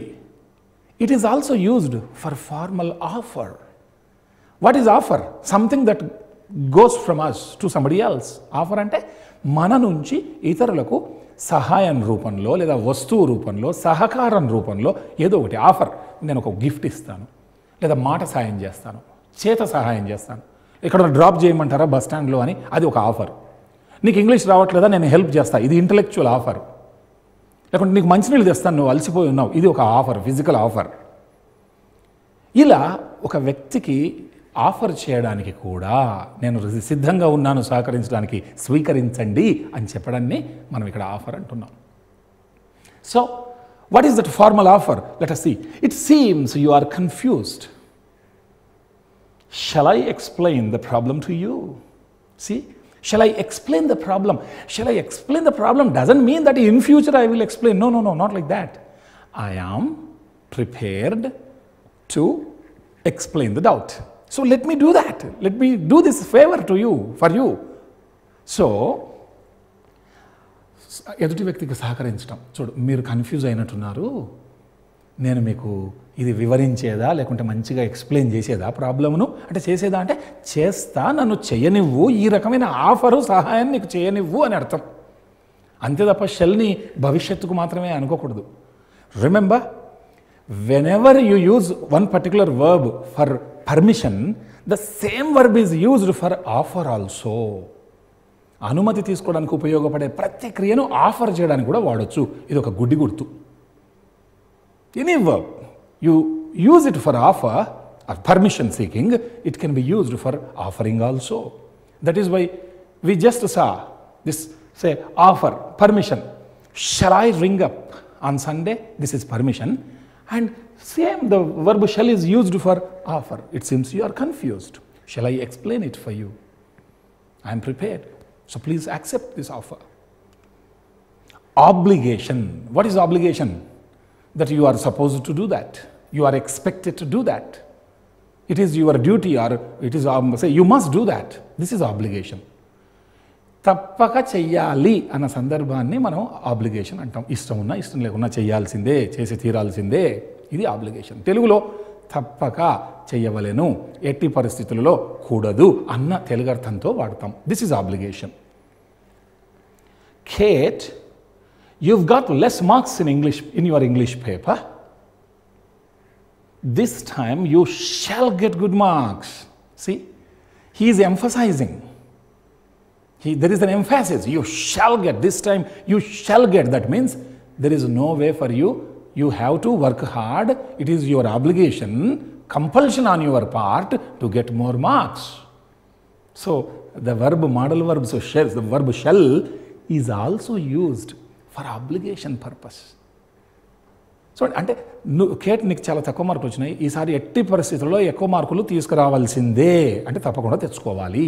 it is also used for formal offer. What is offer? Something that goes from us to somebody else. Offer అంటే మన నుంచి ఇతరులకు సహాయం రూపంలో లేదా వస్తువు రూపంలో సహకారం రూపంలో ఏదో ఒకటి ఆఫర్. నేను ఒక గిఫ్ట్ ఇస్తాను, లేదా మాట సహాయం చేస్తాను, చేత సహాయం చేస్తాను, ఇక్కడ డ్రాప్ చేయమంటారా బస్ స్టాండ్లో అని, అది ఒక ఆఫర్. నీకు ఇంగ్లీష్ రావట్లేదా, నేను హెల్ప్ చేస్తాను, ఇది ఇంటలెక్చువల్ ఆఫర్. లేకుంటే నీకు మంచినీళ్ళు తెస్తాను, నువ్వు అలసిపోయి ఉన్నావు, ఇది ఒక ఆఫర్, ఫిజికల్ ఆఫర్. ఇలా ఒక వ్యక్తికి ఆఫర్ చేయడానికి కూడా నేను సిద్ధంగా ఉన్నాను సహకరించడానికి, స్వీకరించండి అని చెప్పడాన్ని మనం ఇక్కడ ఆఫర్ అంటున్నాం. So what is that formal offer? Let us see. It seems you are confused. Shall I explain the problem to you? See? Shall I explain the problem? Shall I explain the problem doesn't mean that in future I will explain. No, not like that. I am prepared to explain the doubt. So let me do that. Let me do this favor to you, for you. So, ఎదుటి వ్యక్తికి సహకరించడం. చూడు, మీరు confuse అయినట్టున్నారు, నేను మీకు ఇది వివరించేదా లేకుంటే మంచిగా ఎక్స్ప్లెయిన్ చేసేదా ప్రాబ్లమ్ను అంటే, చేసేదా అంటే చేస్తా, నన్ను చేయనివ్వు, ఈ రకమైన ఆఫరు సహాయాన్ని నీకు చేయనివ్వు అని అర్థం. అంతే తప్ప షెల్ని భవిష్యత్తుకు మాత్రమే అనుకోకూడదు. Remember, whenever you use one particular verb for permission, the same verb is used for offer also. అనుమతి తీసుకోవడానికి ఉపయోగపడే ప్రతి క్రియను ఆఫర్ చేయడానికి కూడా వాడొచ్చు. ఇది ఒక గుడ్డి గుర్తు. Any verb, you use it for offer or permission seeking, it can be used for offering also. That is why we just saw this, say, offer, permission. Shall I ring up on Sunday? This is permission. And same, the verb shall is used for offer. It seems you are confused. Shall I explain it for you? I am prepared. So please accept this offer. Obligation. What is obligation? That you are supposed to do that. You are expected to do that. It is your duty, or it is, say, you must do that. This is obligation. తప్పక చెయ్యాలి అన్న సందర్భాన్ని మనం obligation అంటాం. ఇష్టం ఉన్నా ఇష్టం లేకున్నా చెయ్యాల్సిందే, చేసి తీరాల్సిందే, ఇది ఆబ్లిగేషన్. తెలుగులో తప్పక చెయ్యవలెను, ఎట్టి పరిస్థితులలో కూడదు అన్న తెలుగు అర్థంతో వాడతాం. This is obligation. Kate, you've got less marks in English in your English paper. This time you shall get good marks. See, he is emphasizing. There is an emphasis. You shall get. This time you shall get. That means there is no way for you. You have to work hard. It is your obligation, compulsion on your part to get more marks. So the verb, modal verb, so shall, the verb shall is also used for obligation purpose. So అంటే Kate నీకు చాలా తక్కువ మార్కులు వచ్చినాయి, ఈసారి ఎట్టి పరిస్థితుల్లో ఎక్కువ మార్కులు తీసుకురావాల్సిందే అంటే తప్పకుండా తెచ్చుకోవాలి.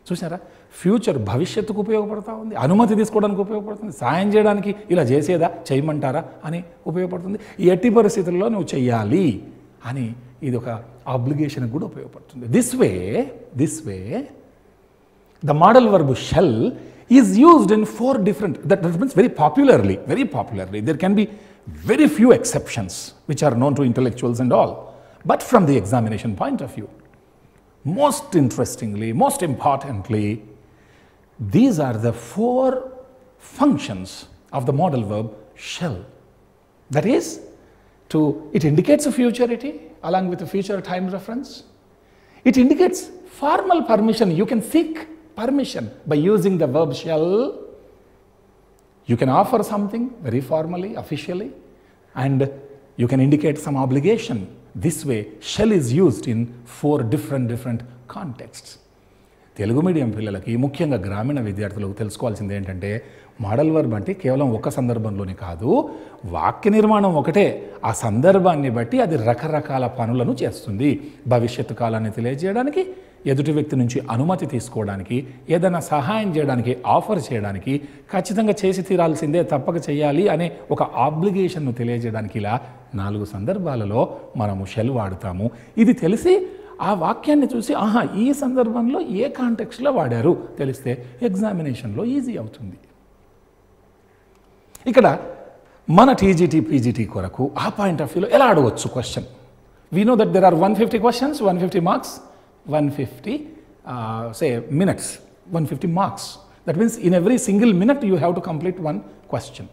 చూసారా, ఫ్యూచర్ భవిష్యత్తుకు ఉపయోగపడుతూ ఉంది, అనుమతి తీసుకోవడానికి ఉపయోగపడుతుంది, సాయం చేయడానికి ఇలా చేసేదా చేయమంటారా అని ఉపయోగపడుతుంది, ఎట్టి పరిస్థితుల్లో నువ్వు చెయ్యాలి అని ఇది ఒక ఆబ్లిగేషన్ కూడా ఉపయోగపడుతుంది. This way the modal verb shall is used in 4 different, that means very popularly. There can be very few exceptions which are known to intellectuals and all. But from the examination point of view, most interestingly, most importantly, these are the 4 functions of the modal verb shall. That is, it indicates a futurity along with a future time reference. It indicates formal permission. You can seek permission by using the verb shall. You can offer something very formally, officially, and you can indicate some obligation. This way, shall is used in 4 different contexts. Telugu medium పిల్లలకి, ముఖ్యంగా గ్రామీణ విద్యార్థులకు తెలుసుకోవాల్సింది ఏంటంటే, model verb అంటే కేవలం ఒక సందర్భంలోనే కాదు, వాక్య నిర్మాణం ఒకటే, ఆ సందర్భాన్ని బట్టి అది రకరకాల పనులను చేస్తుంది. భవిష్యత్తు కాలాన్ని తెలియజేయడానికి, ఎదుటి వ్యక్తి నుంచి అనుమతి తీసుకోవడానికి, ఏదైనా సహాయం చేయడానికి, ఆఫర్ చేయడానికి, ఖచ్చితంగా చేసి తీరాల్సిందే, తప్పక చేయాలి అనే ఒక ఆబ్లిగేషన్ను తెలియజేయడానికి ఇలా 4 సందర్భాలలో మనము షెల్ వాడుతాము. ఇది తెలిసి ఆ వాక్యాన్ని చూసి ఆహా ఈ సందర్భంలో ఏ కాంటెక్స్ట్లో వాడారు తెలిస్తే ఎగ్జామినేషన్లో ఈజీ అవుతుంది. ఇక్కడ మన టీజీటీ పీజీటీ కొరకు ఆ పాయింట్ ఆఫ్ వ్యూలో ఎలా అడగవచ్చు question. We know that there are 150 questions, 150 marks, 150 minutes, 150 marks. That means in every single minute you have to complete one question.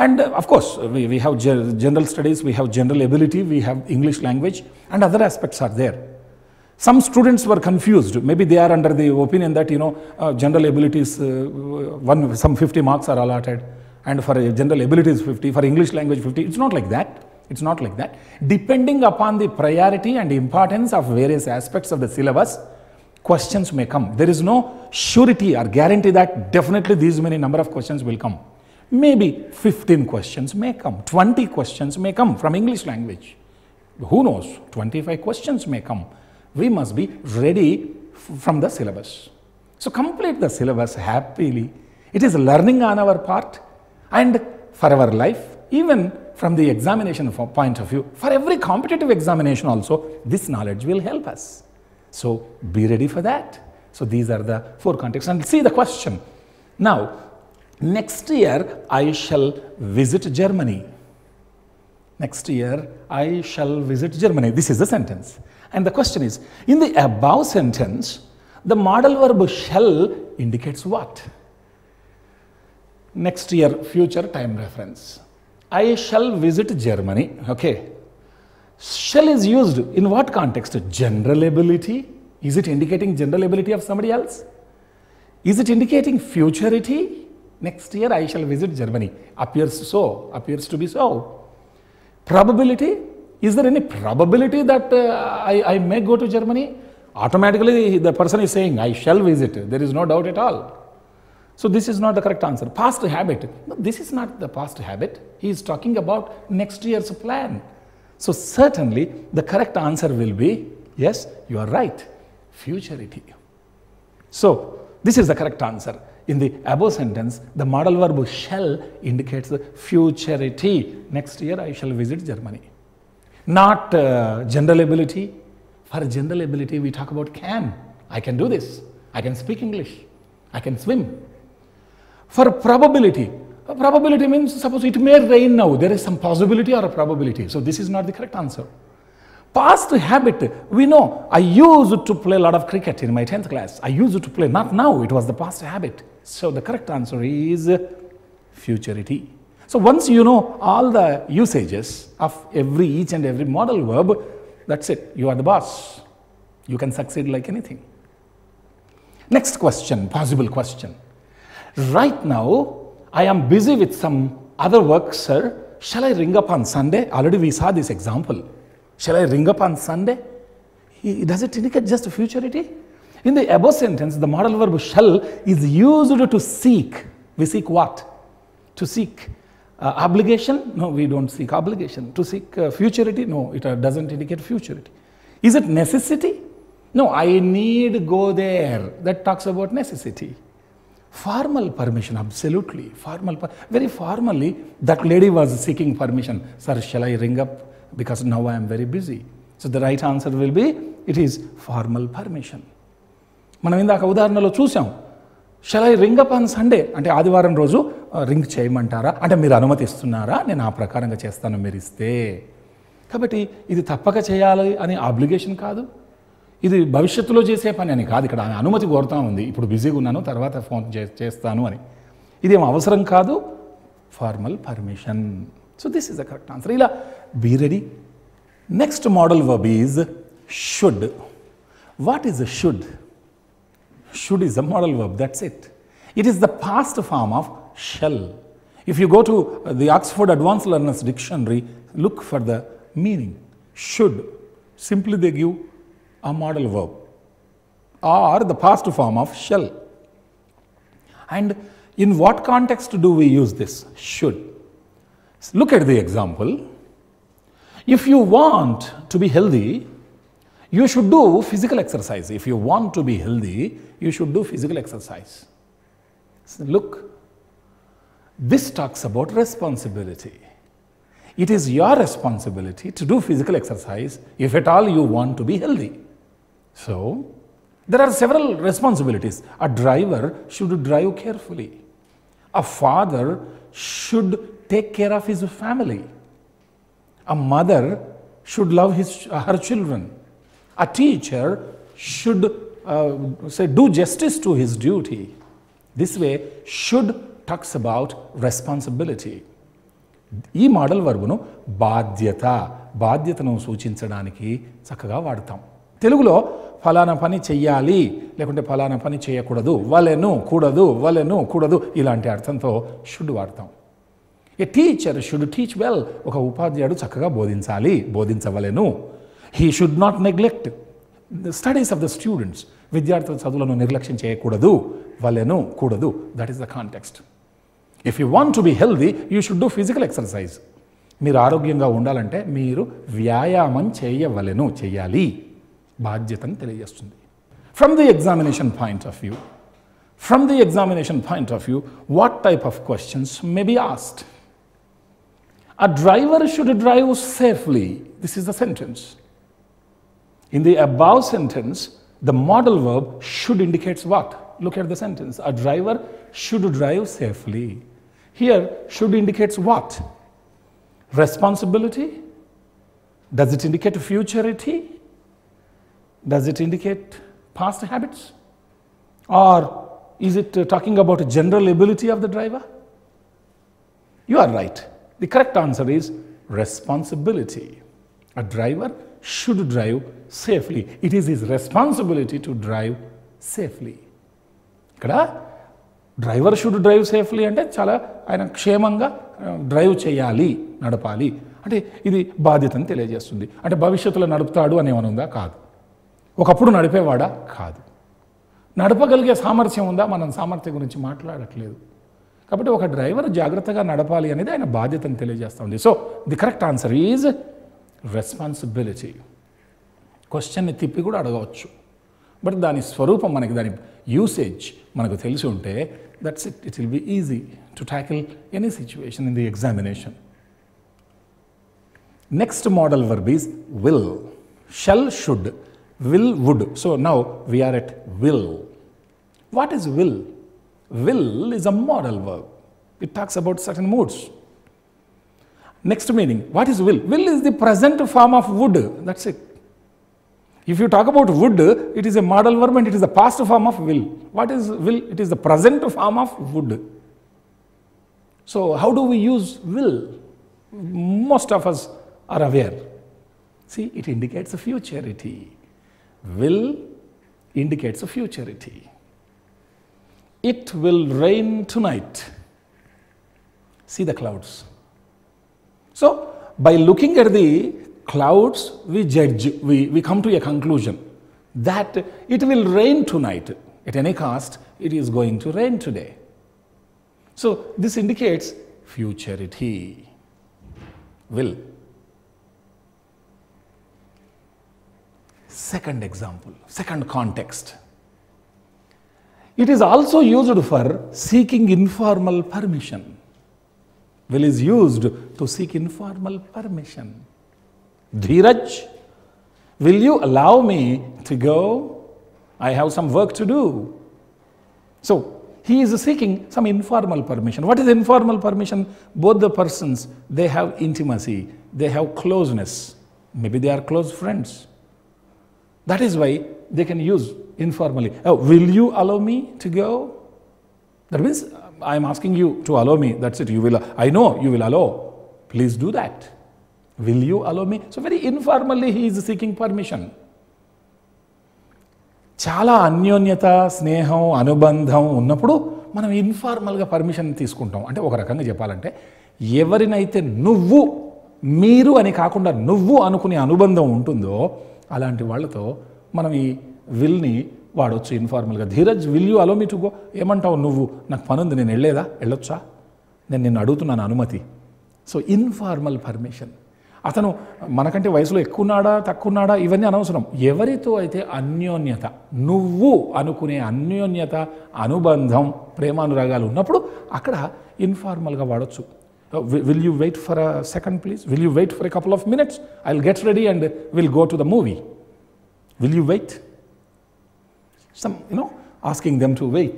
And of course, we have general studies, we have general ability, we have English language, and other aspects are there. Some students were confused. Maybe they are under the opinion that, general abilities, some 50 marks are allotted, and for general abilities 50, for English language 50. It's not like that. It's not like that. Depending upon the priority and importance of various aspects of the syllabus, questions may come. There is no surety or guarantee that definitely these many number of questions will come. Maybe 15 questions may come, 20 questions may come from English language. Who knows? 25 questions may come. We must be ready from the syllabus. So complete the syllabus happily. It is learning on our part and for our life, even from the examination point of view. For every competitive examination also, this knowledge will help us. So be ready for that. So these are the 4 contexts. And see the question. Now, next year I shall visit Germany. Next year I shall visit Germany. This is the sentence. And the question is, in the above sentence, the modal verb shall indicates what? Next year, future time reference. I shall visit Germany. Okay. Shall is used in what context? General ability. Is it indicating general ability of somebody else? Is it indicating futurity? Next year I shall visit Germany. Appears to be so. Probability. Is there any probability that I may go to Germany? Automatically the person is saying I shall visit. There is no doubt at all. So this is not the correct answer. Past habit. No, this is not the past habit. He is talking about next year's plan. So certainly the correct answer will be, yes, you are right, futurity. So this is the correct answer. In the above sentence, the modal verb shall indicates the futurity. Next year I shall visit Germany. Not general ability. For general ability we talk about can. I can do this. I can speak English. I can swim. For probability, probability means suppose it may rain now. There is some possibility or a probability. So this is not the correct answer. Past habit, we know I used to play a lot of cricket in my 10th class. I used to play, not now, it was the past habit. So the correct answer is futurity. So once you know all the usages of each and every modal verb, that's it. You are the boss. You can succeed like anything. Next question, possible question. Right now, I am busy with some other work, sir. Shall I ring up on Sunday? Already we saw this example. Shall I ring up on Sunday? Does it indicate just futurity? In the above sentence, the modal verb shall is used to seek. We seek what? To seek obligation? No, we don't seek obligation. To seek futurity? No, it doesn't indicate futurity. Is it necessity? No, I need go there. That talks about necessity. Formal permission, absolutely. Very formally, that lady was seeking permission. Sir, shall I ring up? Because now I am very busy. So the right answer will be, it is formal permission. మనం ఇందాక ఉదాహరణలో చూసాం. Shall I ring up on Sunday అంటే ఆదివారం రోజు ring చేయమంటారా అంటే మీరు అనుమతిస్తున్నారా, నేను ఆ ప్రకారంగా చేస్తాను మీరు ఇస్తే. కాబట్టి ఇది తప్పక చేయాలి అని ఆబ్లిగేషన్ కాదు, ఇది భవిష్యత్తులో చేసే పని అని కాదు. ఇక్కడ అనుమతి కోరుతా ఉంది, ఇప్పుడు బిజీగా ఉన్నాను తర్వాత ఫోన్ చేస్తాను అని. ఇదేం అవసరం కాదు, formal permission. So this is the correct answer. ఇలా be ready. Next modal verb is should. What is should? Should is a modal verb, that's it. It is the past form of shall. If you go to the Oxford Advanced Learners Dictionary, look for the meaning. Should, simply they give a modal verb or the past form of shall. And in what context do we use this should? Look at the example. If you want to be healthy, you should do physical exercise. If you want to be healthy, you should do physical exercise. So look, this talks about responsibility. It is your responsibility to do physical exercise if at all you want to be healthy. So, there are several responsibilities. A driver should drive carefully. A father should take care of his family. A mother should love her children. A teacher should do justice to his duty. This way, should talks about responsibility. ఈ model వర్బ్ను బాధ్యతను సూచించడానికి చక్కగా వాడతాం. తెలుగులో ఫలానా పని చెయ్యాలి లేకుంటే ఫలానా పని చేయకూడదు, వలెను కూడదు ఇలాంటి అర్థంతో షుడ్ వాడతాం. ఏ టీచర్ షుడ్ టీచ్ వెల్. ఒక ఉపాధ్యాయుడు చక్కగా బోధించవలెను. He should not neglect the studies of the students. విద్యార్థుల చదువులను నిర్లక్ష్యం చేయకూడదు, వలెను కూడదు. That is the context. If you want to be healthy, you should do physical exercise. మీరు ఆరోగ్యంగా ఉండాలంటే మీరు వ్యాయామం చేయాలి. బాధ్యతను తెలియజేస్తుంది. From the examination point of view, what type of questions may be asked? A driver should drive safely. This is the sentence. In the above sentence, the modal verb should indicates what? Look at the sentence. A driver should drive safely. Here, should indicates what? Responsibility? Does it indicate futurity? Does it indicate past habits? Or is it talking about a general ability of the driver? You are right. The correct answer is responsibility. A driver should drive safely. It is his responsibility to drive safely. ఇక్కడ driver should drive safely అంటే చాలా ఆయన క్షేమంగా drive చేయాలి, నడపాలి అంటే ఇది బాధ్యతను తెలియజేస్తుంది. అంటే భవిష్యత్తులో నడుపుతాడు అని ఏమైనా ఉందా? కాదు. ఒకప్పుడు నడిపేవాడా? కాదు. నడపగలిగే సామర్థ్యం ఉందా? మనం సామర్థ్యం గురించి మాట్లాడట్లేదు. కాబట్టి ఒక డ్రైవర్ జాగ్రత్తగా నడపాలి అనేది ఆయన బాధ్యతను తెలియజేస్తుంది. So the correct answer is responsibility. క్వశ్చన్ని తిప్పి కూడా అడగవచ్చు, బట్ దాని స్వరూపం మనకి, దాని యూసేజ్ మనకు తెలిసి ఉంటే that's it will be easy to tackle any situation in the examination. Next modal verb is will. Shall, should, will, would. So now we are at will. What is will? Will is a modal verb. It talks about certain moods. Next meaning, what is will? Will is the present form of would. That's it. If you talk about would, it is a modal verb and it is the past form of will. What is will? It is the present form of would. So how do we use will? Most of us are aware. See, it indicates a futurity. Will indicates a futurity. It will rain tonight. See the clouds. So by looking at the clouds, we judge, we come to a conclusion that it will rain tonight. At any cost, it is going to rain today. So this indicates futurity. Will. Second example, second context. It is also used for seeking informal permission. Will is used to seek informal permission. Dheeraj, will you allow me to go? I have some work to do. So he is seeking some informal permission. What is informal permission? Both the persons, they have intimacy, they have closeness. Maybe they are close friends. That is why they can use informally. Oh, will you allow me to go? That means I am asking you to allow me. That's it. You will. I know you will allow. Please do that. Will you allow me? So very informally he is seeking permission. చాలా అన్యోన్యత, స్నేహం, అనుబంధం ఉన్నప్పుడు మనం ఇన్ఫార్మల్గా permission తీసుకుంటాం. అంటే ఒక రకంగా చెప్పాలంటే ఎవరినైతే నువ్వు, మీరు అని కాకుండా నువ్వు అనుకునే అనుబంధం ఉంటుందో అలాంటి వాళ్ళతో మనం ఈ విల్ని వాడవచ్చు ఇన్ఫార్మల్గా. Dheeraj, will you allow me to go? ఏమంటావు నువ్వు? నాకు పని ఉంది, నేను వెళ్ళొచ్చా? నేను నిన్ను అడుగుతున్నాను అనుమతి. So informal permission. అతను మనకంటే వయసులో ఎక్కువన్నాడా తక్కువన్నాడా ఇవన్నీ అనవసరం. ఎవరితో అయితే అన్యోన్యత, నువ్వు అనుకునే అన్యోన్యత, అనుబంధం, ప్రేమానురాగాలు ఉన్నప్పుడు అక్కడ ఇన్ఫార్మల్గా వాడచ్చు. Will you wait for a second please? Will you wait for a couple of minutes? I will get ready and will go to the movie. Will you wait? Some, asking them to wait.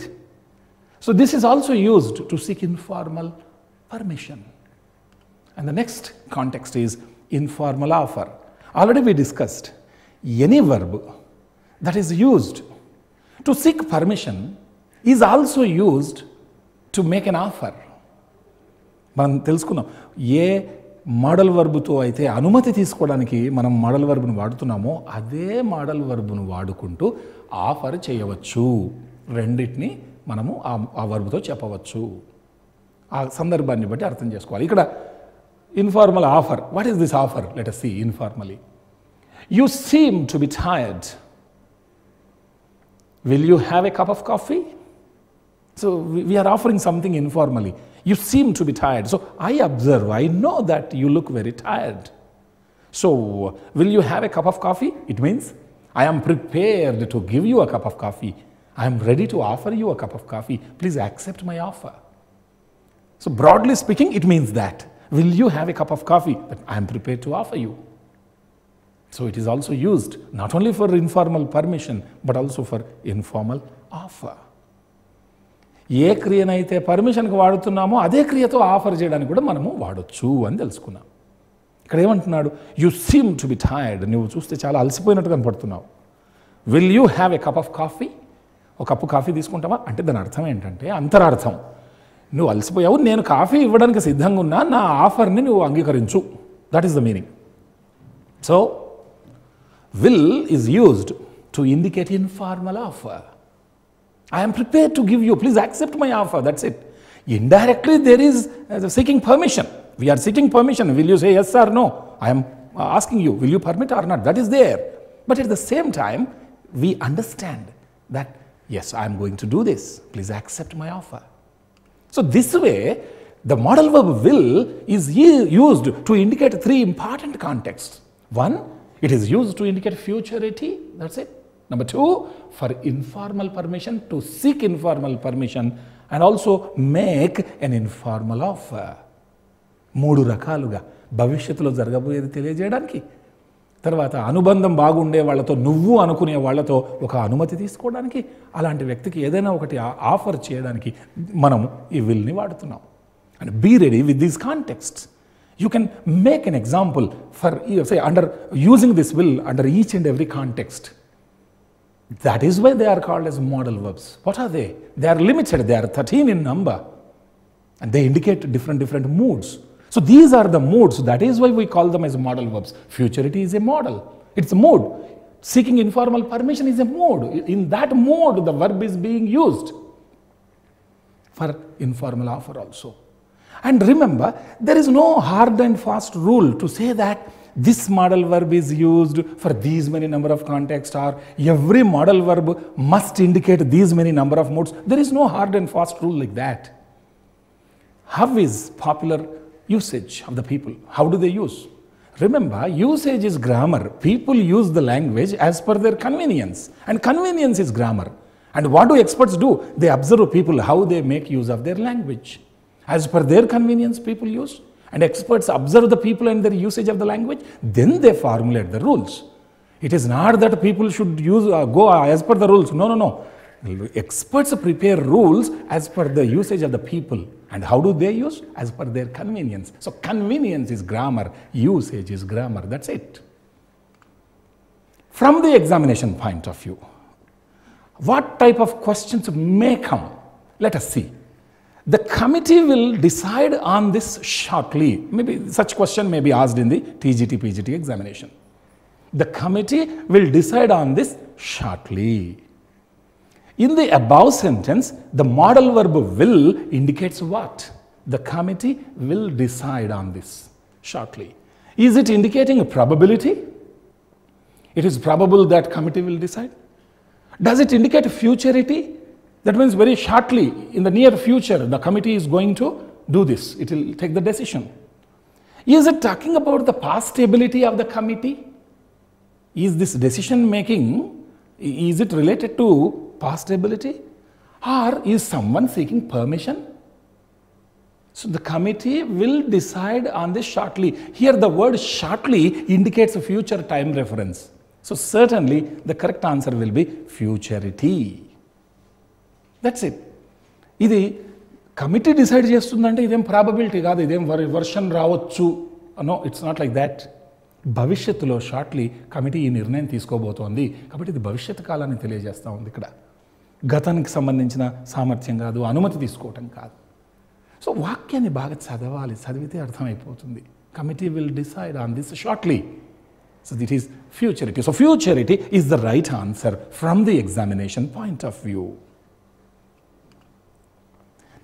So this is also used to seek informal permission. And the next context is informal offer. Already we discussed any verb that is used to seek permission is also used to make an offer. మనం తెలుసుకున్నాం ఏ model వర్బ్తో అయితే అనుమతి తీసుకోవడానికి మనం model వర్బ్ను వాడుతున్నామో అదే model వర్బ్ను వాడుకుంటూ offer చేయవచ్చు. రెండింటిని మనము ఆ వర్బ్తో చెప్పవచ్చు. ఆ సందర్భాన్ని బట్టి అర్థం చేసుకోవాలి. ఇక్కడ informal offer. What is this offer? Let us see informally. You seem to be tired. Will you have a cup of coffee? So we are offering something informally. You seem to be tired. So I observe, I know that you look very tired. So will you have a cup of coffee? It means I am prepared to give you a cup of coffee. I am ready to offer you a cup of coffee. Please accept my offer. So broadly speaking, it means that. Will you have a cup of coffee? That I am prepared to offer you. So it is also used not only for informal permission, but also for informal offer. ఏ క్రియనైతే పర్మిషన్కి వాడుతున్నామో అదే క్రియతో offer చేయడానికి కూడా మనము వాడొచ్చు అని తెలుసుకున్నాం. ఇక్కడ ఏమంటున్నాడు? You seem to be tired. నువ్వు చూస్తే చాలా అలసిపోయినట్టు కనపడుతున్నావు. Will you have a cup of coffee? ఒక కప్పు కాఫీ తీసుకుంటావా? అంటే దాని అర్థం ఏంటంటే అంతరార్థం, నువ్వు అలసిపోయావు, నేను కాఫీ ఇవ్వడానికి సిద్ధంగా ఉన్నా, నా ఆఫర్ని నువ్వు అంగీకరించు. That is the meaning. So will is used to indicate informal offer. I am prepared to give you, please accept my offer, that's it. Indirectly there is seeking permission. We are seeking permission. Will you say yes or no? I am asking you, will you permit or not? That is there. But at the same time, we understand that, yes, I am going to do this. Please accept my offer. So this way, the modal verb will is used to indicate three important contexts. One, it is used to indicate futurity, that's it. Number two, for informal permission, to seek informal permission and also make an informal offer. మూడు రకాలుగా భవిష్యత్తులో జరగబోయేది తెలియజేయడానికి, తర్వాత అనుబంధం బాగుండే వాళ్ళతో, నువ్వు అనుకునే వాళ్ళతో ఒక అనుమతి తీసుకోవడానికి, అలాంటి వ్యక్తికి ఏదైనా ఒకటి ఆఫర్ చేయడానికి మనం ఈ విల్ని వాడుతున్నాం. And be ready with these contexts. You can make an example for, say, under using this will under each and every context. That is why they are called as modal verbs. What are they? They are limited. They are 13 in number. and they indicate different moods. So these are the moods. That is why we call them as modal verbs. Futurity is a modal. It's a mood. Seeking informal permission is a mood. In that mode, the verb is being used for informal offer also. And remember, there is no hard and fast rule to say that this modal verb is used for these many number of contexts, or every modal verb must indicate these many number of moods. There is no hard and fast rule like that. How is popular usage of the people? How do they use? Remember, usage is grammar. People use the language as per their convenience, and convenience is grammar. And what do experts do? They observe people, how they make use of their language. As per their convenience, people use. And experts observe the people and their usage of the language. Then they formulate the rules. It is not that people should use go as per the rules. No. Experts prepare rules as per the usage of the people. And how do they use? As per their convenience. So convenience is grammar. Usage is grammar. That's it. From the examination point of view, what type of questions may come? Let us see. The committee will decide on this shortly. Maybe such question may be asked in the TGT, PGT examination. The committee will decide on this shortly. In the above sentence, the modal verb will indicates what? The committee will decide on this shortly. Is it indicating a probability? It is probable that committee will decide. Does it indicate futurity? That means very shortly, in the near future, the committee is going to do this. It will take the decision. Is it talking about the past stability of the committee? Is this decision making, is it related to past stability? Or is someone seeking permission? So the committee will decide on this shortly. Here the word shortly indicates a future time reference. So certainly the correct answer will be futurity. That's it. ఇది committee decide చేస్తుందంటే ఇదేం probability కాదు, ఇదేం version రావచ్చు. No, it's not like that. భవిష్యత్తులో shortly committee ఈ నిర్ణయం తీసుకోబోతోంది కాబట్టి ఇది భవిష్యత్తు కాలాన్ని తెలియజేస్తూ ఉంది. ఇక్కడ గతానికి సంబంధించిన సామర్థ్యం కాదు, అనుమతి తీసుకోవటం కాదు. సో వాక్యాన్ని బాగా చదవాలి, చదివితే అర్థమైపోతుంది. Committee will decide on this shortly. So it is futurity. So futurity is the right answer from the examination point of view.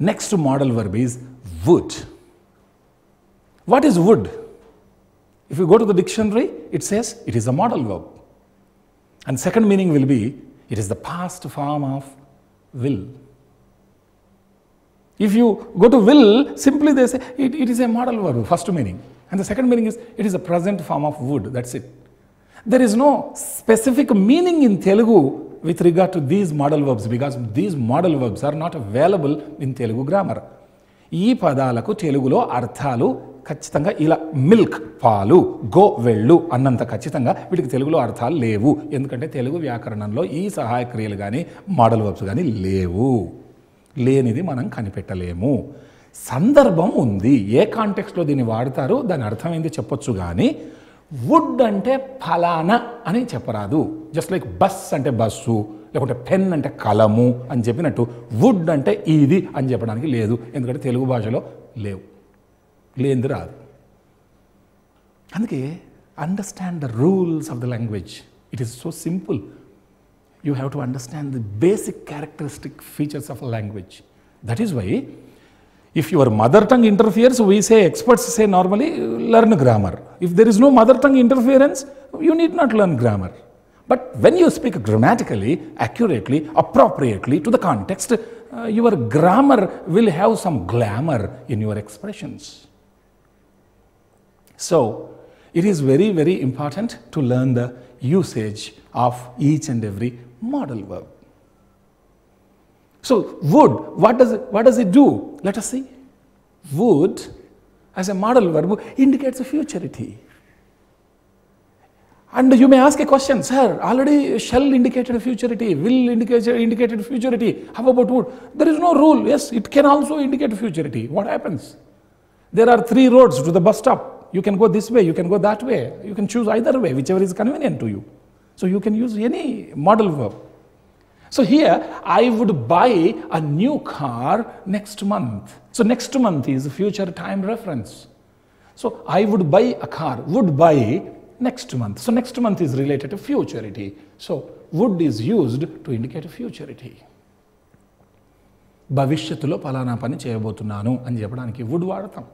Next modal verb is would. What is would? If you go to the dictionary, it says it is a modal verb. And second meaning will be, it is the past form of will. If you go to will, simply they say it is a modal verb, first meaning. And the second meaning is, it is a present form of would. That's it. There is no specific meaning in Telugu with regard to these modal verbs because these modal verbs are not available in Telugu grammar. ఈ పదాలకు తెలుగులో అర్థాలు ఖచ్చితంగా ఇలా milk పాలు, go వెళ్ళు అన్నంత ఖచ్చితంగా వీటికి తెలుగులో అర్థాలు లేవు. ఎందుకంటే తెలుగు వ్యాకరణంలో ఈ సహాయ క్రియలు కానీ మోడల్ వర్బ్స్ కానీ లేవు. లేనిది మనం కనిపెట్టలేము. సందర్భం ఉంది, ఏ కాంటెక్స్ట్లో దీన్ని వాడతారు, దాని అర్థం ఏంది చెప్పొచ్చు. కానీ వుడ్ అంటే ఫలానా అని చెప్పరాదు. జస్ట్ లైక్ బస్ అంటే బస్సు, లేకుంటే పెన్ అంటే కలము అని చెప్పినట్టు వుడ్ అంటే ఇది అని చెప్పడానికి లేదు. ఎందుకంటే తెలుగు భాషలో లేవు, లేనిది రాదు. అందుకే understand the rules of the language. It is so simple. You have to understand the basic characteristic features of a language. That is why if your mother tongue interferes, we say, experts say normally, learn grammar. If there is no mother tongue interference, you need not learn grammar. But when you speak grammatically, accurately, appropriately to the context, your grammar will have some glamour in your expressions. So, it is very, very important to learn the usage of each and every modal verb. So, would, what does it do? Let us see. Would, as a modal verb, indicates a futurity. And you may ask a question, sir, already shall indicated futurity, will indicated futurity. How about would? There is no rule. Yes, it can also indicate futurity. What happens? There are 3 roads to the bus stop. You can go this way, you can go that way. You can choose either way, whichever is convenient to you. So, you can use any modal verb. So here, I would buy a new car next month. So next month is future time reference. So I would buy a car, would buy next month. So next month is related to futurity. So would is used to indicate futurity. భవిష్యత్తులో పలానా పని చేయబోతున్నాను అని చెప్పడానికి would వాడతాం.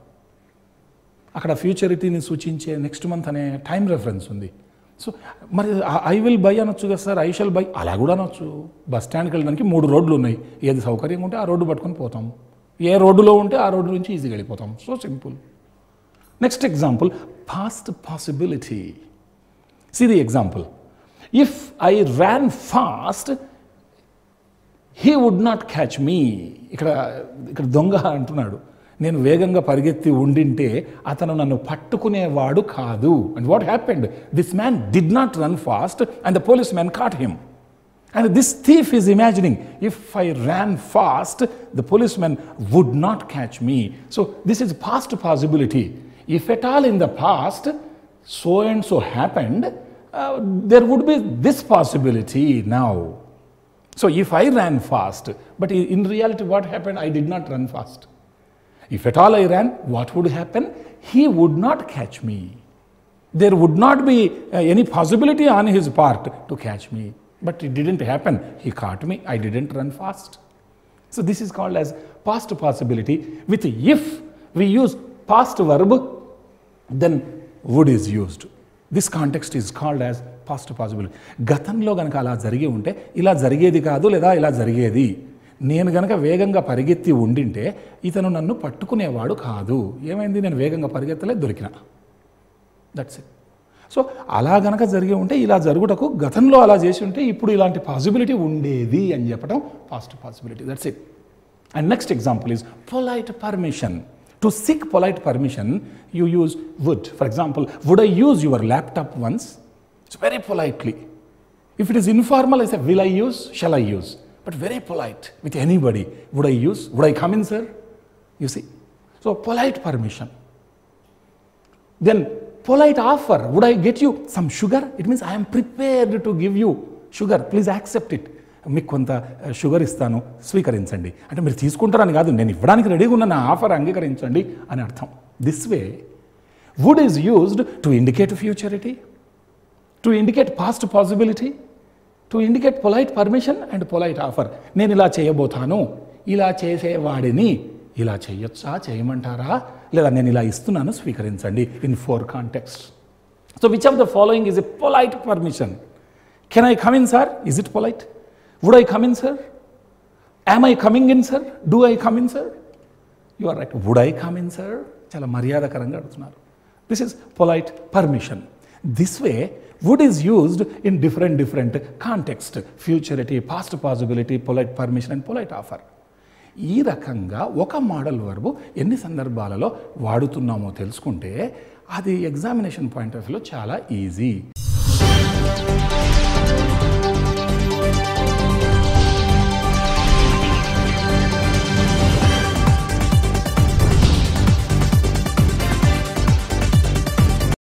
అక్కడ ఫ్యూచరిటీని సూచించే next month అనే టైం రెఫరెన్స్ ఉంది. సో మరి ఐ విల్ బై అనొచ్చు కదా సార్, ఐ షల్ బై అలా కూడా అనొచ్చు. బస్ స్టాండ్కి వెళ్ళడానికి 3 రోడ్లు ఉన్నాయి, ఏది సౌకర్యంగా ఉంటే ఆ రోడ్డు పట్టుకొని పోతాం, ఏ రోడ్డులో ఉంటే ఆ రోడ్డు నుంచి ఈజీగా వెళ్ళిపోతాం. So simple. Next example, past possibility. See the example. If I ran fast, he would not catch me. ఇక్కడ దొంగ అంటున్నాడు, నేను వేగంగా పరిగెత్తి ఉండింటే అతను నన్ను పట్టుకునేవాడు కాదు. And what happened? This man did not run fast and the policeman caught him. And this thief is imagining, if I ran fast, the policeman would not catch me. So this is past possibility. If at all in the past, so and so happened, there would be this possibility now. So if I ran fast, but in reality what happened? I did not run fast. If at all I ran, what would happen? He would not catch me. There would not be any possibility on his part to catch me. But it didn't happen. He caught me. I didn't run fast. So this is called as past possibility. With if we use past verb, then would is used. This context is called as past possibility. గతంలో గనక అలా జరిగి ఉంటే ఇలా జరిగేది కాదు, లేదా ఇలా జరిగేది. నేను గనక వేగంగా పరిగెత్తి ఉండింటే ఇతను నన్ను పట్టుకునేవాడు కాదు. ఏమైంది? నేను వేగంగా పరిగెత్తలే, దొరికినా. That's it. సో అలా గనక జరిగి ఉంటే ఇలా జరుగుటకు గతంలో అలా చేసి ఉంటే ఇప్పుడు ఇలాంటి పాసిబిలిటీ ఉండేది అని చెప్పడం past possibility. That's it. And next example is polite permission. To seek polite permission, you use would. For example, would I use your laptop once? It's very politely. If it is informal, I say, will I use? Shall I use? But very polite with anybody. Would I use? Would I come in, sir? You see? So polite permission. Then polite offer. Would I get you some sugar? It means I am prepared to give you sugar. Please accept it. మీకు కొంత sugar ఇస్తాను, స్వీకరించండి. అంటే మీరు తీసుకుంటారని కాదు, నేను ఇవ్వడానికి రెడీగా ఉన్న నా ఆఫర్ అంగీకరించండి అని అర్థం. This way would is used to indicate futurity, to indicate past possibility, to indicate polite permission and polite offer. నేను ఇలా చేయబోతాను, ఇలా చేసేవాడిని ఇలా చేయొచ్చా, చేయమంటారా, లేదా నేను ఇలా ఇస్తున్నాను, స్వీకరించండి. In 4 context. So which of the following is a polite permission? Can I come in, sir? Is it polite? Would I come in, sir? Am I coming in, sir? Do I come in, sir? You are right. Would I come in, sir? చాలా మర్యాదకరంగా అడుగుతున్నారు. This is polite permission. This way, would is used in different context. Futurity, past possibility, polite permission and polite offer. ఈ రకంగా ఒక model verb ఎన్ని సందర్భాలలో వాడుతున్నామో తెలుసుకుంటే అది examination point of వ్యూలో చాలా ఈజీ.